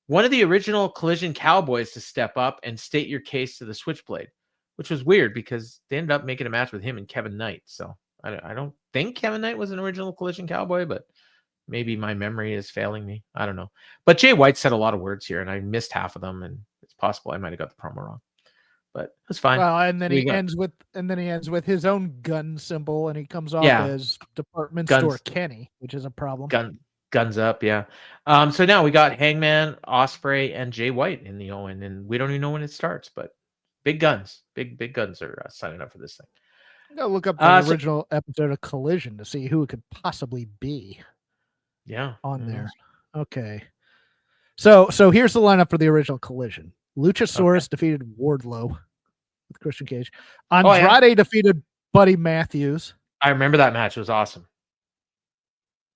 one of the original Collision Cowboys to step up and state your case to the Switchblade, which was weird because they ended up making a match with him and Kevin Knight. So I don't think Kevin Knight was an original Collision Cowboy, but maybe my memory is failing me. I don't know. But Jay White said a lot of words here, and I missed half of them, and it's possible I might have got the promo wrong. But it's fine. Well, and then he ends with his own gun symbol, and he comes off as department store Kenny, which is a problem. Guns up, yeah. So now we got Hangman, Ospreay, and Jay White in the Owen, and we don't even know when it starts, but big guns are signing up for this thing. I'm gonna look up the original episode of Collision to see who it could possibly be. Yeah, on there. Okay, so here's the lineup for the original Collision. Luchasaurus defeated Wardlow with Christian Cage. Andrade defeated Buddy Matthews. I remember that match. It was awesome.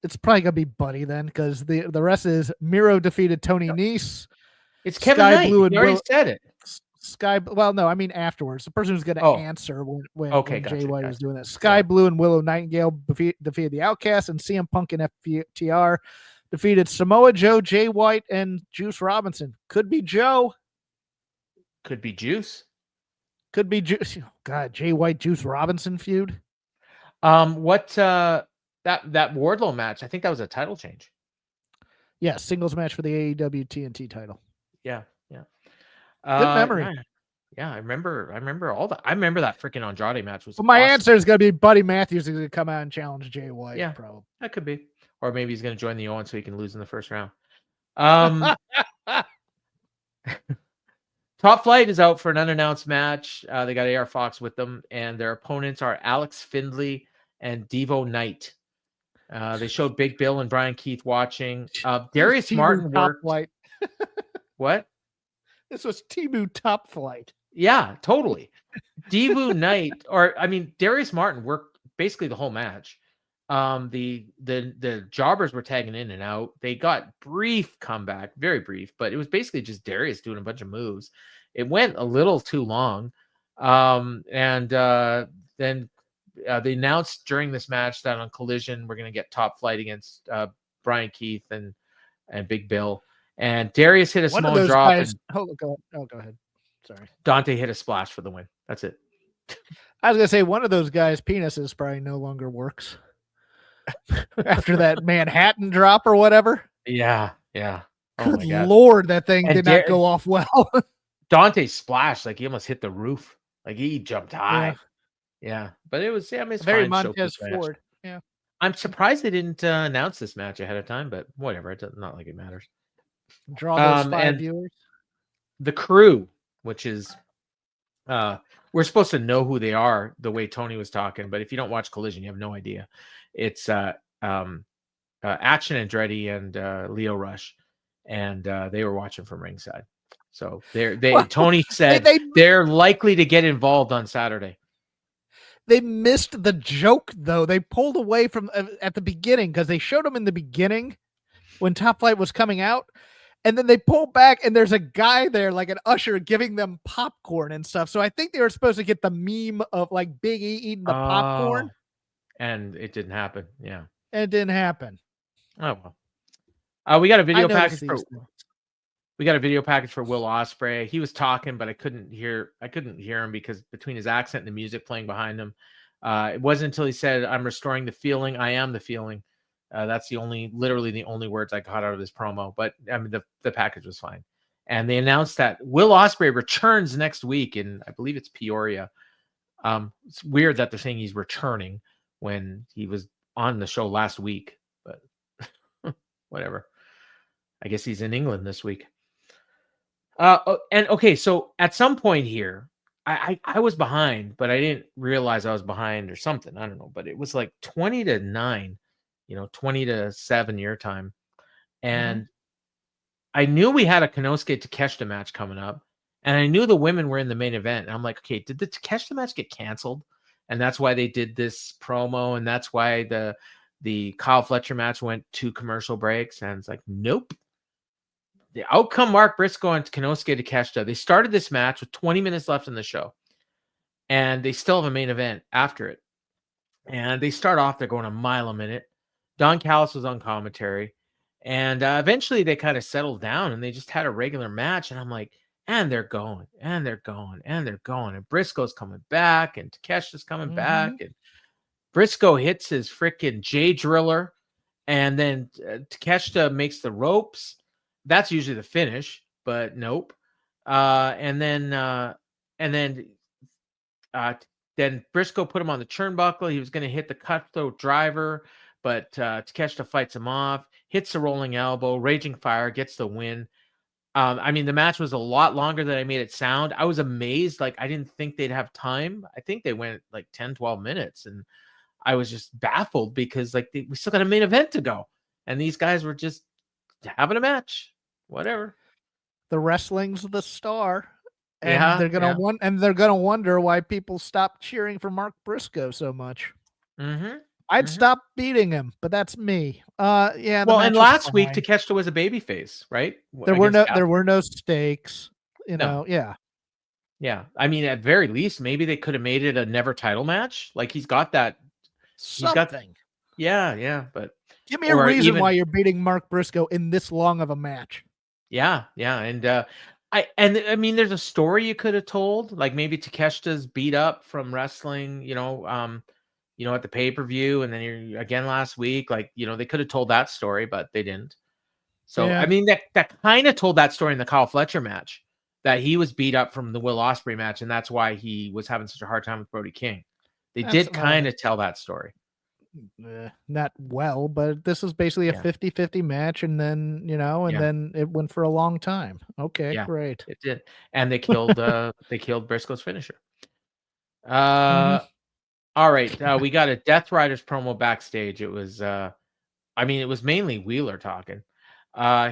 It's probably gonna be Buddy then, because the rest is Miro defeated Tony Nese. It's Kevin Knight. You already said it. Well, no, I mean afterwards. The person who's going to answer when Jay White was doing that. Sky Blue and Willow Nightingale defeated the Outcasts, and CM Punk and FTR defeated Samoa Joe, Jay White, and Juice Robinson. Could be Joe. Could be Juice. Could be Juice. Oh, God, Jay White, Juice Robinson feud. That Wardlow match, I think that was a title change. Yeah, singles match for the AEW TNT title. Yeah. Good memory. Yeah, I remember all that. I remember that freaking Andrade match was. Well, my answer is going to be Buddy Matthews is going to come out and challenge Jay White. Yeah, probably that could be, or maybe he's going to join the Owen so he can lose in the first round. Top Flight is out for an unannounced match. They got AR Fox with them, and their opponents are Alex Findlay and Devo Knight. They showed Big Bill and Brian Keith watching. Darius Martin worked. What? This was Timu Top Flight. Yeah, totally. Devo Knight, Darius Martin worked basically the whole match. The jobbers were tagging in and out. They got brief comeback, very brief, but it was basically just Darius doing a bunch of moves. It went a little too long. Then they announced during this match that on Collision we're going to get Top Flight against Brian Keith and Big Bill. And Darius hit a small drop. Go ahead. Sorry. Dante hit a splash for the win. That's it. I was going to say, one of those guys' penises probably no longer works after that Manhattan drop or whatever. Yeah. Oh Good Lord, that thing did not go off well. Dante splashed like he almost hit the roof. Like he jumped high. Yeah. But it was, it's very Montez Ford. Yeah. I'm surprised they didn't announce this match ahead of time, but whatever. It's not like it matters. Draw those 5 viewers. The Crew, which is we're supposed to know who they are the way Tony was talking, but if you don't watch Collision, you have no idea. It's Action Andretti and Leo Rush, and they were watching from ringside. So Tony said they're likely to get involved on Saturday. They missed the joke though. They pulled away from at the beginning because they showed them in the beginning when Top Flight was coming out. And then they pull back and there's a guy there, like an usher, giving them popcorn and stuff. So I think they were supposed to get the meme of like Big E eating the popcorn. And it didn't happen. Yeah. It didn't happen. Oh, well. We got a video package for Will Ospreay. He was talking, but I couldn't hear him because between his accent and the music playing behind him. It wasn't until he said, "I'm restoring the feeling. I am the feeling." That's literally the only words I got out of this promo. But I mean, the package was fine. And they announced that Will Ospreay returns next week in, I believe it's Peoria. It's weird that they're saying he's returning when he was on the show last week, but whatever. I guess he's in England this week. So at some point here, I was behind, but I didn't realize I was behind or something. I don't know, but it was like 20-9. 20-7 your time. And I knew we had a Konosuke Takeshita match coming up, and I knew the women were in the main event. And I'm like, okay, did the Takeshita match get canceled? And that's why they did this promo, and that's why the Kyle Fletcher match went 2 commercial breaks. And it's like, nope. The outcome, Mark Briscoe and Konosuke Takeshita. They started this match with 20 minutes left in the show, and they still have a main event after it. And they start off, they're going a mile a minute. Don Callis was on commentary. And eventually they kind of settled down and they just had a regular match. And I'm like, and they're going, and they're going, and they're going. And Briscoe's coming back, and Takeshita's coming back. And Briscoe hits his freaking J driller. And then Takeshita makes the ropes. That's usually the finish, but nope. And then Briscoe put him on the turnbuckle. He was going to hit the cutthroat driver, but Takeshita fights him off, hits the rolling elbow, Raging Fire, gets the win. I mean, the match was a lot longer than I made it sound. I was amazed. Like, I didn't think they'd have time. I think they went like 10, 12 minutes. And I was just baffled because like we still got a main event to go. And these guys were just having a match. Whatever. The wrestling's the star. And they're gonna wonder why people stop cheering for Mark Briscoe so much. I'd stop beating him, but that's me. Well, and last week Takeshita was a babyface, right? There were no stakes, you know. Yeah. I mean, at very least, maybe they could have made it a never title match. Like he's got that something. But give me a reason why you're beating Mark Briscoe in this long of a match. Yeah, and I mean, there's a story you could have told, like maybe Takeshita's beat up from wrestling, at the pay-per-view, and then you're again last week, like, they could have told that story, but they didn't. So, I mean, that kind of told that story in the Kyle Fletcher match, that he was beat up from the Will Ospreay match, and that's why he was having such a hard time with Brody King. They did kind of tell that story. Not well, but this is basically a 50-50 match, and then then it went for a long time. Okay, great. It did. And they killed Briscoe's finisher. All right. We got a Death Riders promo backstage. It was it was mainly Wheeler talking.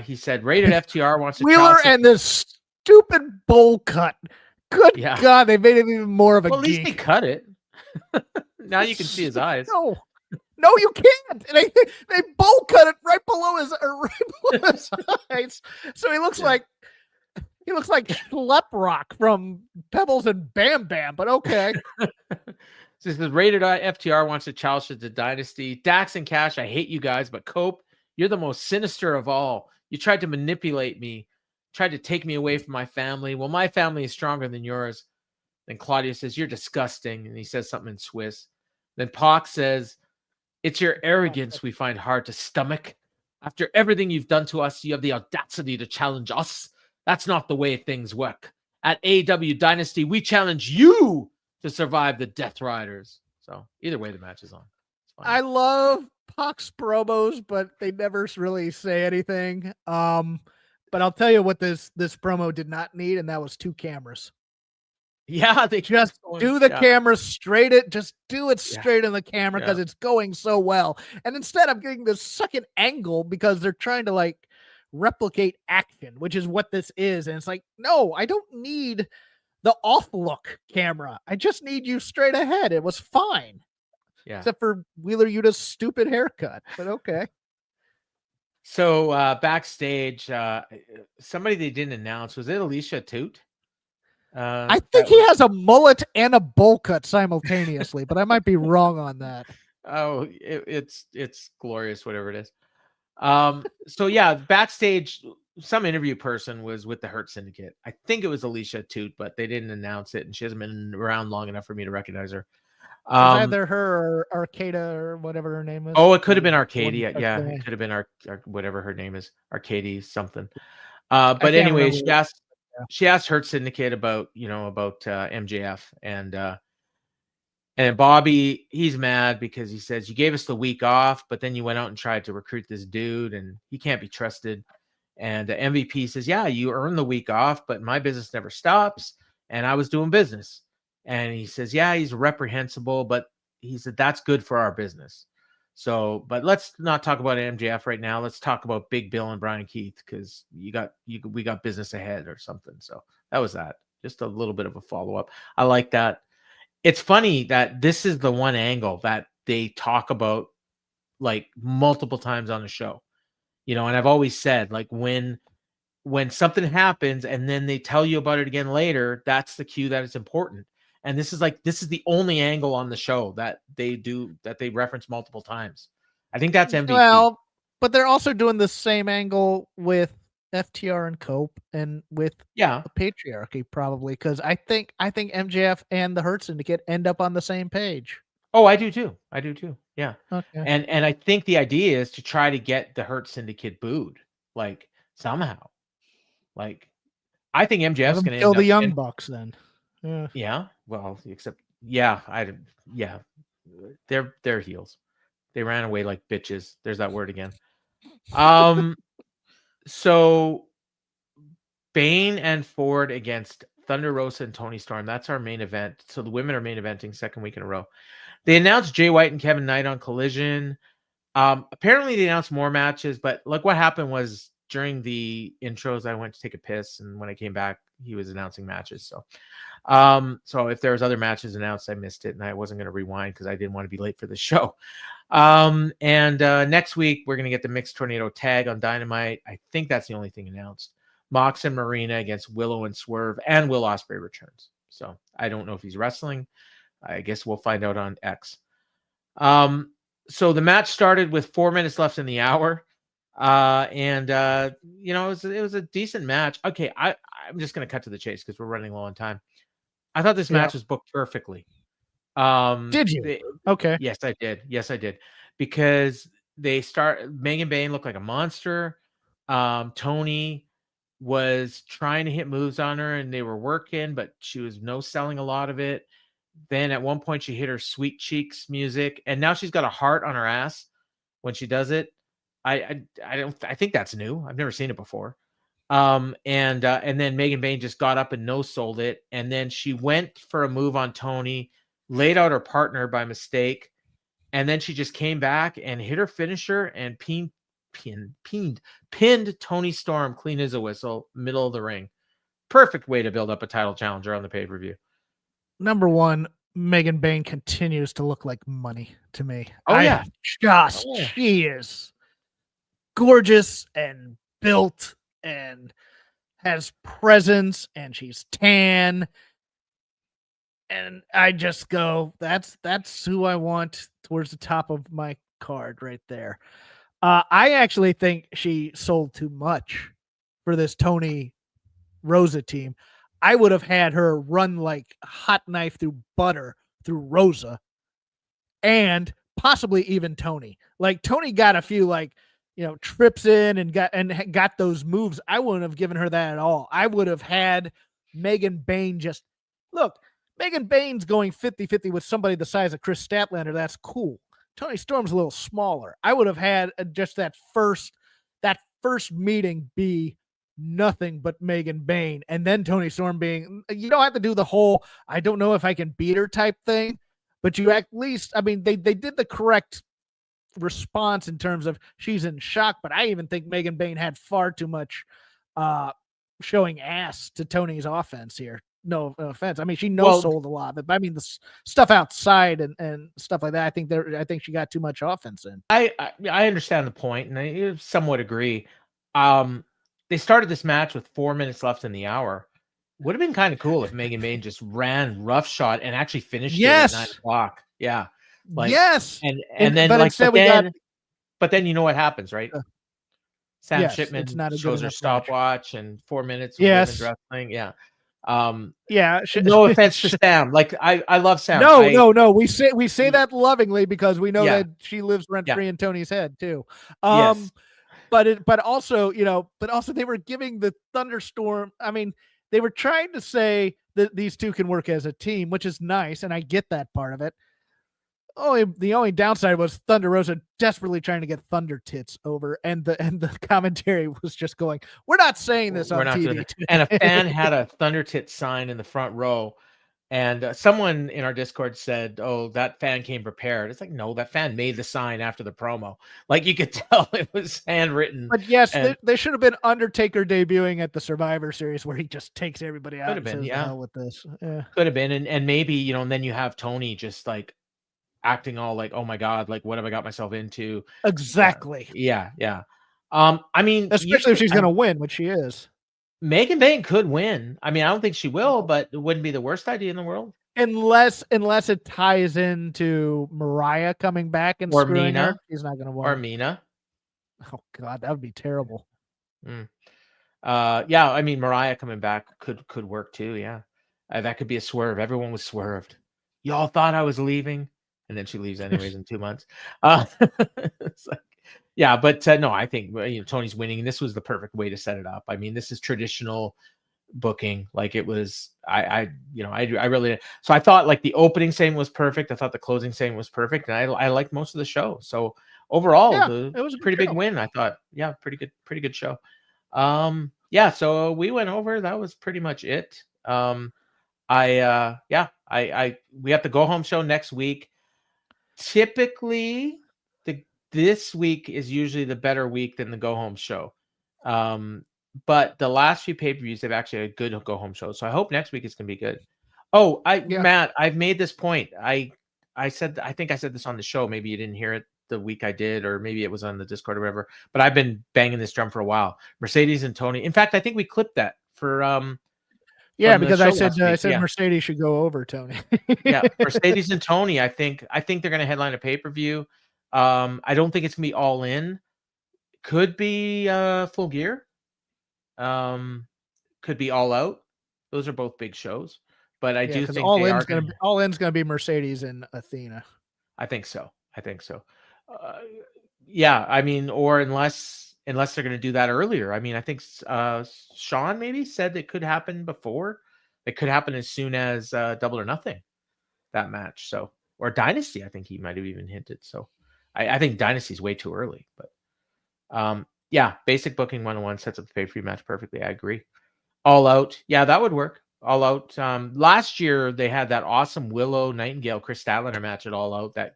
He said rated FTR wants to Wheeler and this stupid bowl cut. Good God, they made it even more of a at least they cut it. Now you can see his eyes. No, you can't. They bowl cut it right below his eyes. So he looks like Schleprock from Pebbles and Bam Bam, but okay. So this is rated FTR wants to challenge the Dynasty. Dax and Cash, I hate you guys, but Cope, you're the most sinister of all. You tried to manipulate me, tried to take me away from my family. Well, my family is stronger than yours. Then Claudia says, you're disgusting. And he says something in Swiss. Then Pac says, it's your arrogance we find hard to stomach. After everything you've done to us, you have the audacity to challenge us. That's not the way things work. At AEW Dynasty, we challenge you to survive the Death Riders. So either way, the match is on. I love Pac's promos, but they never really say anything. But I'll tell you what this promo did not need, and that was 2 cameras. Yeah, they just do the camera straight. Just do it straight in the camera because it's going so well. And instead, I'm getting this second angle because they're trying to like replicate action, which is what this is. And it's like, no, I don't need the off look camera. I just need you straight ahead. It was fine. Yeah. Except for Wheeler Yuta's stupid haircut, but okay. So backstage, somebody they didn't announce, was it Alicia Toot? I think he has a mullet and a bowl cut simultaneously, but I might be wrong on that. Oh, it's glorious, whatever it is. So backstage, some interview person was with the Hurt Syndicate. I think it was Alicia Toot, but they didn't announce it, and she hasn't been around long enough for me to recognize her. Either her or Arcada or whatever her name is. Oh, it could have been Arcadia. Yeah, it could have been whatever her name is, Arcady something. But anyway, she asked Hurt Syndicate about MJF, and Bobby, he's mad because he says you gave us the week off, but then you went out and tried to recruit this dude, and he can't be trusted. And MVP says, yeah, you earned the week off, but my business never stops, and I was doing business. And he says, yeah, he's reprehensible, but he said that's good for our business. So, but let's not talk about MJF right now. Let's talk about Big Bill and Brian Keith, because we got business ahead or something. So that was that. Just a little bit of a follow-up. I like that. It's funny that this is the one angle that they talk about like multiple times on the show. And I've always said, like, when something happens and then they tell you about it again later, that's the cue that it's important. And this is the only angle on the show that they reference multiple times. I think that's MVP. Well, but they're also doing the same angle with FTR and Cope and with the Patriarchy, probably, because I think MJF and the Hurt Syndicate end up on the same page. Oh, I do too. Yeah. Okay. And I think the idea is to try to get the Hurt Syndicate booed, like, somehow. Like, I think MJF's going to kill the Young Bucks then. Yeah. Well, except they're heels. They ran away like bitches. There's that word again. So Bayne and Ford against Thunder Rosa and Toni Storm. That's our main event. So the women are main eventing second week in a row. They announced Jay White and Kevin Knight on Collision. Apparently they announced more matches, but like what happened was during the intros, I went to take a piss, and when I came back, he was announcing matches. So if there was other matches announced, I missed it, and I wasn't going to rewind because I didn't want to be late for the show. And next week we're going to get the Mixed Tornado Tag on Dynamite. I think that's the only thing announced. Mox and Marina against Willow and Swerve, and Will Ospreay returns. So I don't know if he's wrestling. I guess we'll find out on X. So the match started with 4 minutes left in the hour. It was a decent match. Okay, I'm just going to cut to the chase because we're running low on time. I thought this match was booked perfectly. Did you? Okay. Yes, I did. Because Megan Bayne looked like a monster. Toni was trying to hit moves on her and they were working, but she was no selling a lot of it. Then at one point she hit her Sweet Cheeks music, and now she's got a heart on her ass when she does it. I think that's new. I've never seen it before. And then Megan Bayne just got up and no-sold it, and then she went for a move on Toni, laid out her partner by mistake, and then she just came back and hit her finisher and pinned Toni Storm clean as a whistle, middle of the ring. Perfect way to build up a title challenger on the pay-per-view. Number one, Megan Bayne continues to look like money to me. She is gorgeous and built and has presence, and she's tan. And I just go, that's who I want towards the top of my card right there. I actually think she sold too much for this Toni Rosa team. I would have had her run like a hot knife through butter through Rosa and possibly even Toni. Like Toni got a few trips in and got those moves. I wouldn't have given her that at all. I would have had Megan Bayne Megan Bayne's going 50-50 with somebody the size of Chris Statlander. That's cool. Toni Storm's a little smaller. I would have had just that first meeting be nothing but Megan Bayne, and then Toni Storm being, you don't have to do the whole I don't know if I can beat her type thing, but you at least, they did the correct response in terms of she's in shock, but I even think Megan Bayne had far too much showing ass to Toni's offense here. No offense. She sold a lot, but the stuff outside and stuff like that, I think she got too much offense in. I understand the point, and I somewhat agree. They started this match with 4 minutes left in the hour. Would have been kind of cool if Megan Bayne just ran roughshod and actually finished it at 9 o'clock. Yeah. Yes. And then, but then you know what happens, right? Sam Shipman shows her stopwatch and 4 minutes of women's wrestling. Yeah. No offense to Sam. I love Sam. No. We say that lovingly because we know that she lives rent free in Toni's head too. Yes. But also they were giving the Thunderstorm. They were trying to say that these two can work as a team, which is nice, and I get that part of it. The only downside was Thunder Rosa desperately trying to get Thunder Tits over, and the commentary was just going, "We're not saying this on TV." And a fan had a Thunder Tits sign in the front row, And someone in our Discord said, "Oh, that fan came prepared." It's like, no, that fan made the sign after the promo. Like you could tell it was handwritten. But yes, and they should have been Undertaker debuting at the Survivor Series where he just takes everybody out could have and been, says, "The yeah, hell with this." Yeah. could have been, and maybe and then you have Toni just like acting all like, "Oh my god, like what have I got myself into?" Exactly. Yeah. I mean, Especially if she's going to win, which she is. Megan Bayne could win. I mean, I don't think she will, but it wouldn't be the worst idea in the world. Unless it ties into Mariah coming back and Or screwing Mina. her, she's not going to win. Or Mina. Oh God, that would be terrible. Yeah, I mean, Mariah coming back could work too. Yeah, that could be a swerve. Everyone was swerved. Y'all thought I was leaving, and then she leaves anyways in 2 months. It's like, yeah, but no, I think Toni's winning, and this was the perfect way to set it up. I mean, this is traditional booking. Like it was, I really. So I thought like the opening segment was perfect. I thought the closing segment was perfect, and I liked most of the show. So overall, it was a pretty big win. I thought, yeah, pretty good show. Yeah, so we went over. That was pretty much it. We have the go home show next week. Typically, this week is usually the better week than the go home show. But the last few pay-per-views, they've actually had a good go home show. So I hope next week is gonna be good. Oh, Matt, I've made this point. I think I said this on the show. Maybe you didn't hear it the week I did, or maybe it was on the Discord or whatever. But I've been banging this drum for a while. Mercedes and Toni. In fact, I think we clipped that for yeah, because I said Mercedes should go over Toni. Yeah, Mercedes and Toni. I think they're gonna headline a pay-per-view. I don't think it's gonna be All In. Could be Full Gear. Could be All Out. Those are both big shows, but I do think All In's gonna be Mercedes and Athena. I think so. Yeah, I mean, or unless they're going to do that earlier. I mean, I think Sean maybe said it could happen before. It could happen as soon as Double or Nothing, that match. So, or Dynasty, I think he might have even hinted. So, I think Dynasty's way too early. But yeah, basic booking 101 sets up the pay-per-view match perfectly. I agree. All Out, yeah, that would work. All Out. Last year they had that awesome Willow Nightingale Chris Statlander match at All Out that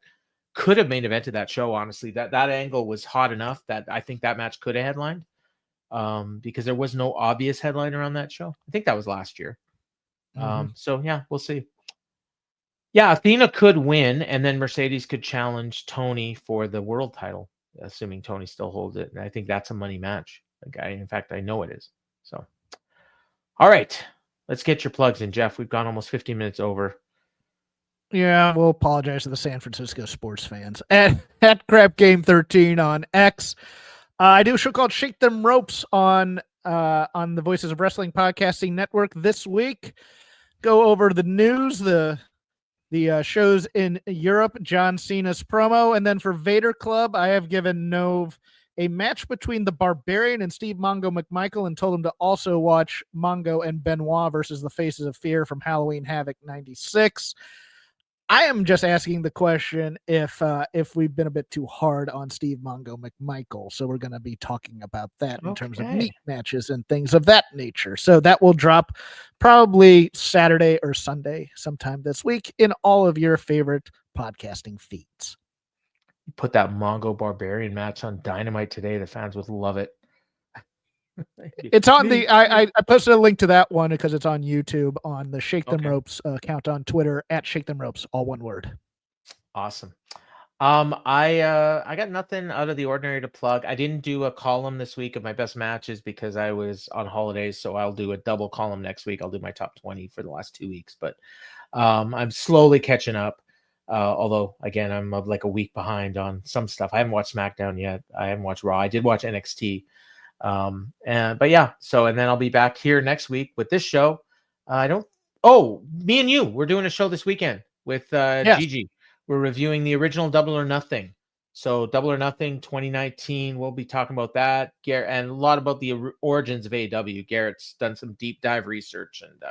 could have main evented that show. Honestly, that angle was hot enough that I think that match could have headlined. Because there was no obvious headliner on that show. I think that was last year. So yeah, we'll see. Yeah, Athena could win, and then Mercedes could challenge Toni for the world title, assuming Toni still holds it. And I think that's a money match. In fact, I know it is. So, all right, let's get your plugs in, Jeff. We've gone almost 15 minutes over. Yeah, we'll apologize to the San Francisco sports fans. At Crap Game 13 on X. I do a show called Shake Them Ropes on the Voices of Wrestling Podcasting Network this week. Go over the news, the shows in Europe, John Cena's promo, and then for Vader Club, I have given Nove a match between the Barbarian and Steve Mongo McMichael and told him to also watch Mongo and Benoit versus the Faces of Fear from Halloween Havoc 96. I am just asking the question if we've been a bit too hard on Steve Mongo McMichael. So we're going to be talking about that in terms of meat matches and things of that nature. So that will drop probably Saturday or Sunday sometime this week in all of your favorite podcasting feeds. Put that Mongo Barbarian match on Dynamite today. The fans would love it. It's on I posted a link to that one because it's on YouTube on the Shake Them Ropes account on Twitter at Shake Them Ropes, all one word. Awesome. I got nothing out of the ordinary to plug. I didn't do a column this week of my best matches because I was on holidays, so I'll do a double column next week. I'll do my top 20 for the last 2 weeks, but I'm slowly catching up. Although again, I'm like a week behind on some stuff. I haven't watched SmackDown yet. I haven't watched Raw. I did watch NXT. But yeah, and then I'll be back here next week with this show. Me and you, we're doing a show this weekend with Gigi. We're reviewing the original Double or Nothing. So Double or Nothing 2019, we'll be talking about that, Garrett, and a lot about the origins of AEW. Garrett's done some deep dive research, and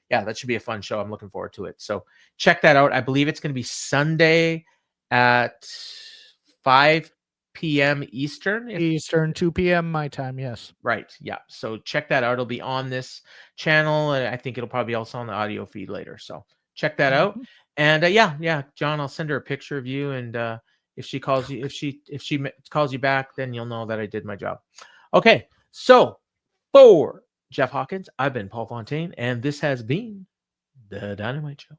yeah, that should be a fun show. I'm looking forward to it. So check that out. I believe it's going to be Sunday at 5 p.m. Eastern, 2 p.m. my time. Yes. Right. Yeah. So check that out. It'll be on this channel. And I think it'll probably be also on the audio feed later. So check that out. And yeah, John, I'll send her a picture of you, and if she calls you, if she calls you back, then you'll know that I did my job. Okay, so for Jeff Hawkins, I've been Paul Fontaine, and this has been the Dynamite Show.